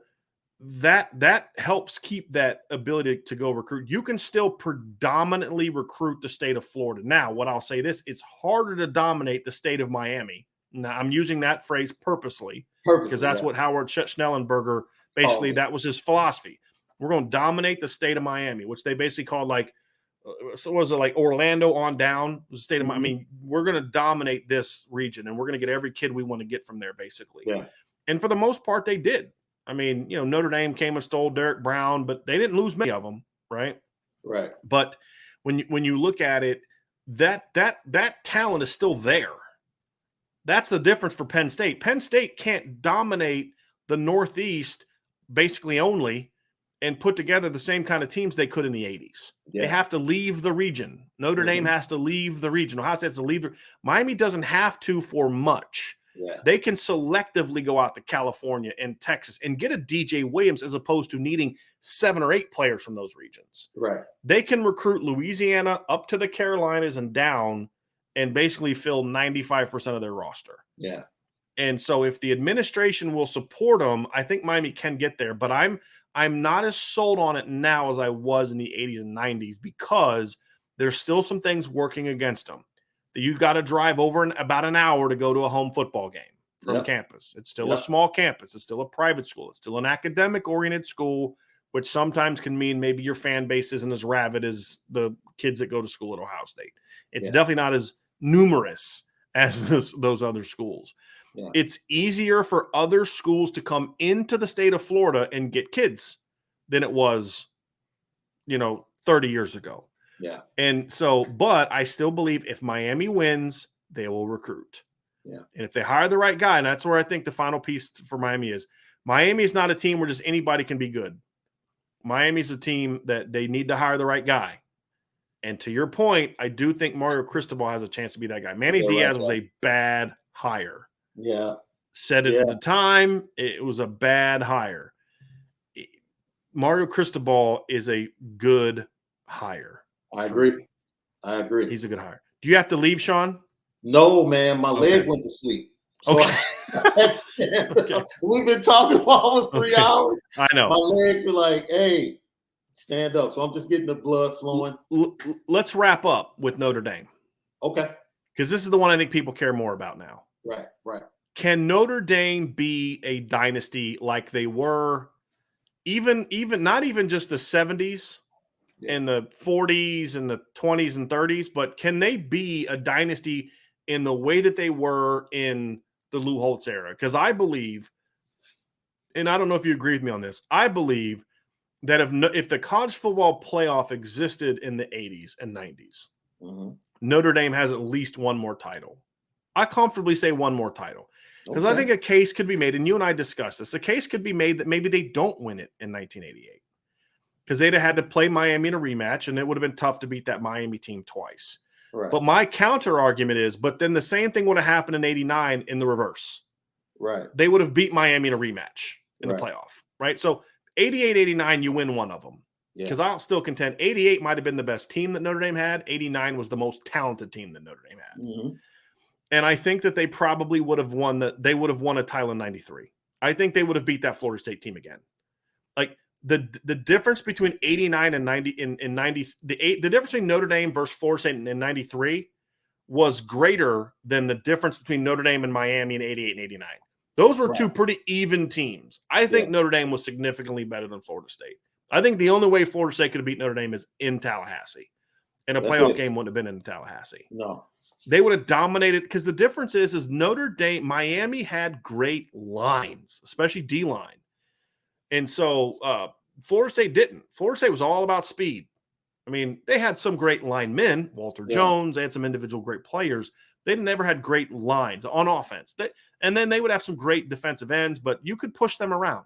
that helps keep that ability to go recruit. You can still predominantly recruit the state of Florida. Now, what I'll say it's harder to dominate the state of Miami. Now, I'm using that phrase purposely because that's what Howard Schnellenberger, basically, that was his philosophy. We're going to dominate the state of Miami, which they basically called like Orlando on down, the state of Miami. I mean, we're going to dominate this region and we're going to get every kid we want to get from there, basically. Yeah. And for the most part, they did. I mean, Notre Dame came and stole Derek Brown, but they didn't lose many of them, right? Right. But when you look at it, that talent is still there. That's the difference for Penn State. Penn State can't dominate the Northeast basically only and put together the same kind of teams they could in the 80s. Yeah. They have to leave the region. Notre Dame has to leave the region. Ohio State has to leave. Miami doesn't have to for much. Yeah. They can selectively go out to California and Texas and get a DJ Williams as opposed to needing 7 or 8 players from those regions. Right. They can recruit Louisiana up to the Carolinas and down and basically fill 95% of their roster. Yeah. And so if the administration will support them, I think Miami can get there. But I'm not as sold on it now as I was in the 80s and 90s because there's still some things working against them. You've got to drive over about an hour to go to a home football game from campus. It's still a small campus. It's still a private school. It's still an academic-oriented school, which sometimes can mean maybe your fan base isn't as rabid as the kids that go to school at Ohio State. It's definitely not as numerous as those other schools. Yeah. It's easier for other schools to come into the state of Florida and get kids than it was, 30 years ago. Yeah. And so, but I still believe if Miami wins, they will recruit. Yeah. And if they hire the right guy, and that's where I think the final piece for Miami is not a team where just anybody can be good. Miami's a team that they need to hire the right guy. And to your point, I do think Mario Cristobal has a chance to be that guy. Manny Diaz was a bad hire. Yeah. Said it at the time. It was a bad hire. Mario Cristobal is a good hire. I agree. He's a good hire. Do you have to leave, Sean? No, man. My leg went to sleep. So okay. We've been talking for almost 3 hours. I know. My legs were like, hey, stand up. So I'm just getting the blood flowing. Let's wrap up with Notre Dame. Okay. Because this is the one I think people care more about now. Right. Can Notre Dame be a dynasty like they were even not even just the 70s and the 40s and the 20s and 30s, but can they be a dynasty in the way that they were in the Lou Holtz era? Because I believe, and I don't know if you agree with me on this, I believe that if the college football playoff existed in the 80s and 90s, Notre Dame has at least one more title. I comfortably say one more title. Because I think a case could be made, and you and I discussed this, a case could be made that maybe they don't win it in 1988. Because they'd have had to play Miami in a rematch, and it would have been tough to beat that Miami team twice. Right. But my counter argument is, but then the same thing would have happened in 89 in the reverse. Right. They would have beat Miami in a rematch in the playoff. Right. So 88, 89, you win one of them. Because I'll still contend 88 might have been the best team that Notre Dame had. 89 was the most talented team that Notre Dame had. And I think that they probably would have won they would have won a title in 93. I think they would have beat that Florida State team again. Like the difference between 89 and 90 in 90, the difference between Notre Dame versus Florida State in 93 was greater than the difference between Notre Dame and Miami in 88 and 89. Those were two pretty even teams. I think Notre Dame was significantly better than Florida State. I think the only way Florida State could have beat Notre Dame is in Tallahassee. And a playoff game wouldn't have been in Tallahassee. No. They would have dominated because the difference is Notre Dame, Miami had great lines, especially D-line. And so Florida State didn't. Florida State was all about speed. I mean, they had some great linemen, Walter Jones, they had some individual great players. They never had great lines on offense. And then they would have some great defensive ends, but you could push them around.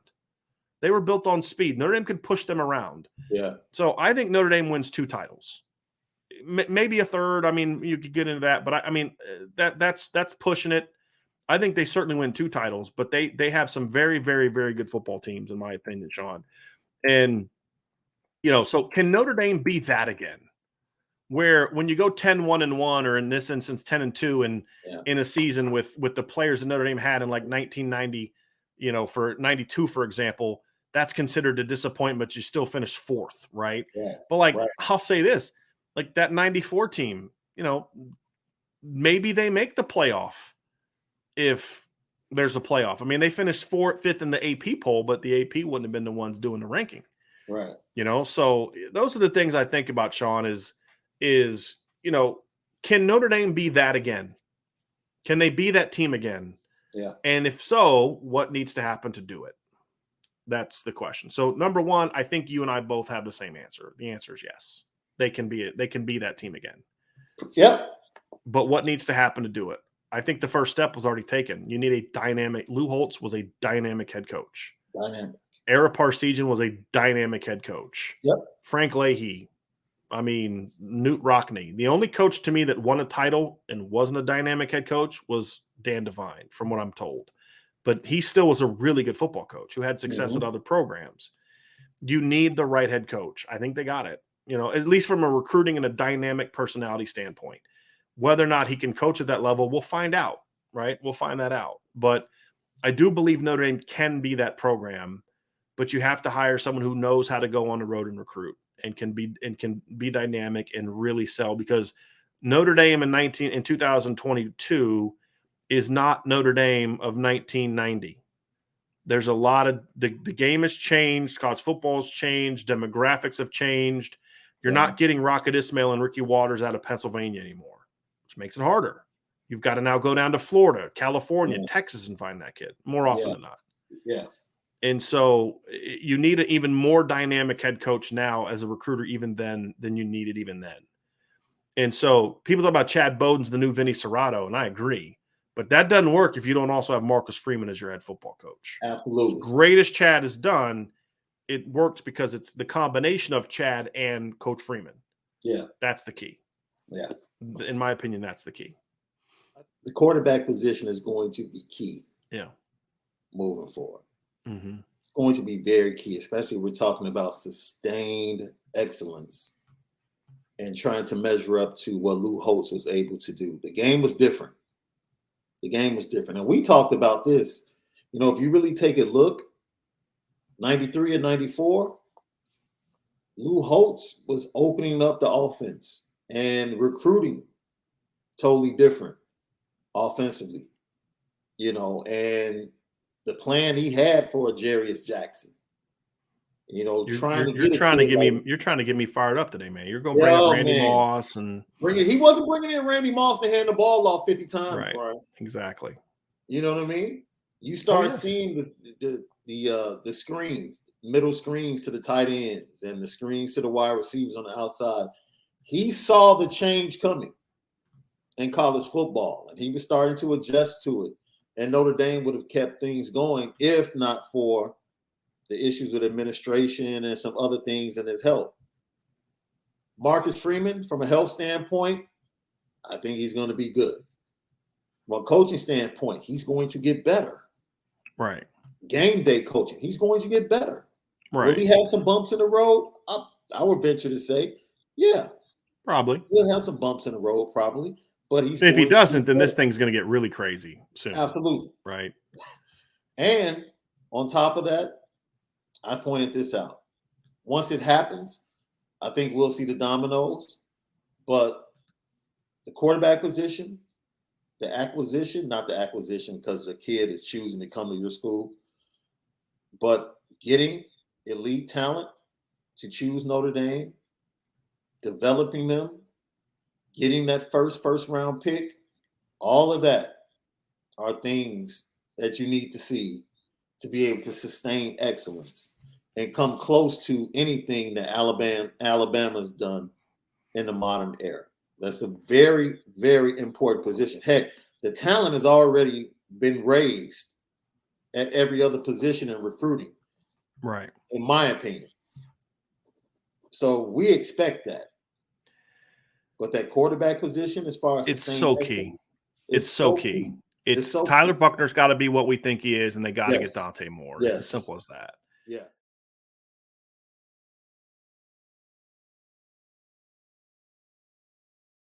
They were built on speed. Notre Dame could push them around. Yeah. So I think Notre Dame wins 2 titles. Maybe a third. I mean, you could get into that, but I mean, that's pushing it. I think they certainly win 2 titles, but they have some very, very, very good football teams, in my opinion, Sean. And, so can Notre Dame be that again? Where when you go 10-1-1, or in this instance, 10-2 in a season with the players that Notre Dame had in like 1990, for 92, for example, that's considered a disappointment. You still finish 4th, right? Yeah. But I'll say this. Like that 94 team, maybe they make the playoff if there's a playoff. I mean, they finished 5th in the AP poll, but the AP wouldn't have been the ones doing the ranking. Right. So those are the things I think about, Sean, is can Notre Dame be that again? Can they be that team again? Yeah. And if so, what needs to happen to do it? That's the question. So number one, I think you and I both have the same answer. The answer is yes. They can be that team again. Yep. But what needs to happen to do it? I think the first step was already taken. You need a dynamic. Lou Holtz was a dynamic head coach. Dynamic. Ara Parseghian was a dynamic head coach. Yep. Frank Leahy. I mean, Newt Rockne. The only coach to me that won a title and wasn't a dynamic head coach was Dan Devine, from what I'm told. But he still was a really good football coach who had success at other programs. You need the right head coach. I think they got it. At least from a recruiting and a dynamic personality standpoint. Whether or not he can coach at that level, we'll find out, right? We'll find that out. But I do believe Notre Dame can be that program, but you have to hire someone who knows how to go on the road and recruit and can be dynamic and really sell, because Notre Dame in 2022 is not Notre Dame of 1990. There's a lot of the game has changed, college football has changed, demographics have changed. You're not getting Rocket Ismail and Ricky Waters out of Pennsylvania anymore, which makes it harder. You've got to now go down to Florida, California, Texas, and find that kid more often than not. Yeah. And so you need an even more dynamic head coach now as a recruiter even than you needed even then. And so people talk about Chad Bowden's the new Vinny Serrato, and I agree. But that doesn't work if you don't also have Marcus Freeman as your head football coach. Absolutely. As great as Chad has done, it works because it's the combination of Chad and Coach Freeman. Yeah. That's the key. Yeah. In my opinion, that's the key. The quarterback position is going to be key. Yeah. Moving forward. Mm-hmm. It's going to be very key, especially if we're talking about sustained excellence and trying to measure up to what Lou Holtz was able to do. The game was different. And we talked about this. You know, if you really take a look, 93 and 94, Lou Holtz was opening up the offense and recruiting totally different offensively, you know, and the plan he had for Jarius Jackson, you know, you're trying to get me fired up today, man. You're going to bring up Randy Moss and he wasn't bringing in Randy Moss to hand the ball off 50 times, right? Brian. Exactly. You know what I mean? You start seeing the screens, middle screens to the tight ends and the screens to the wide receivers on the outside. He saw the change coming in college football, and he was starting to adjust to it. And Notre Dame would have kept things going if not for the issues with administration and some other things in his health. Marcus Freeman, from a health standpoint, I think he's going to be good. From a coaching standpoint, he's going to get better. Right. Game day coaching, he's going to get better. Right. Will he have some bumps in the road? I would venture to say, yeah. Probably. He'll have some bumps in the road, probably. But if he doesn't, then this thing's going to get really crazy soon. Absolutely. Right. And on top of that, I pointed this out. Once it happens, I think we'll see the dominoes. But the quarterback position, the acquisition, not the acquisition because the kid is choosing to come to your school, but getting elite talent to choose Notre Dame, developing them, getting that first round pick, all of that are things that you need to see to be able to sustain excellence and come close to anything that Alabama's done in the modern era. That's a very, very important position. Heck, the talent has already been raised at every other position in recruiting. Right. In my opinion. So we expect that. But that quarterback position, as far as it's so key. It's so key. It's so Tyler key. Buckner's got to be what we think he is, and they got to get Dante Moore. It's as simple as that. Yeah.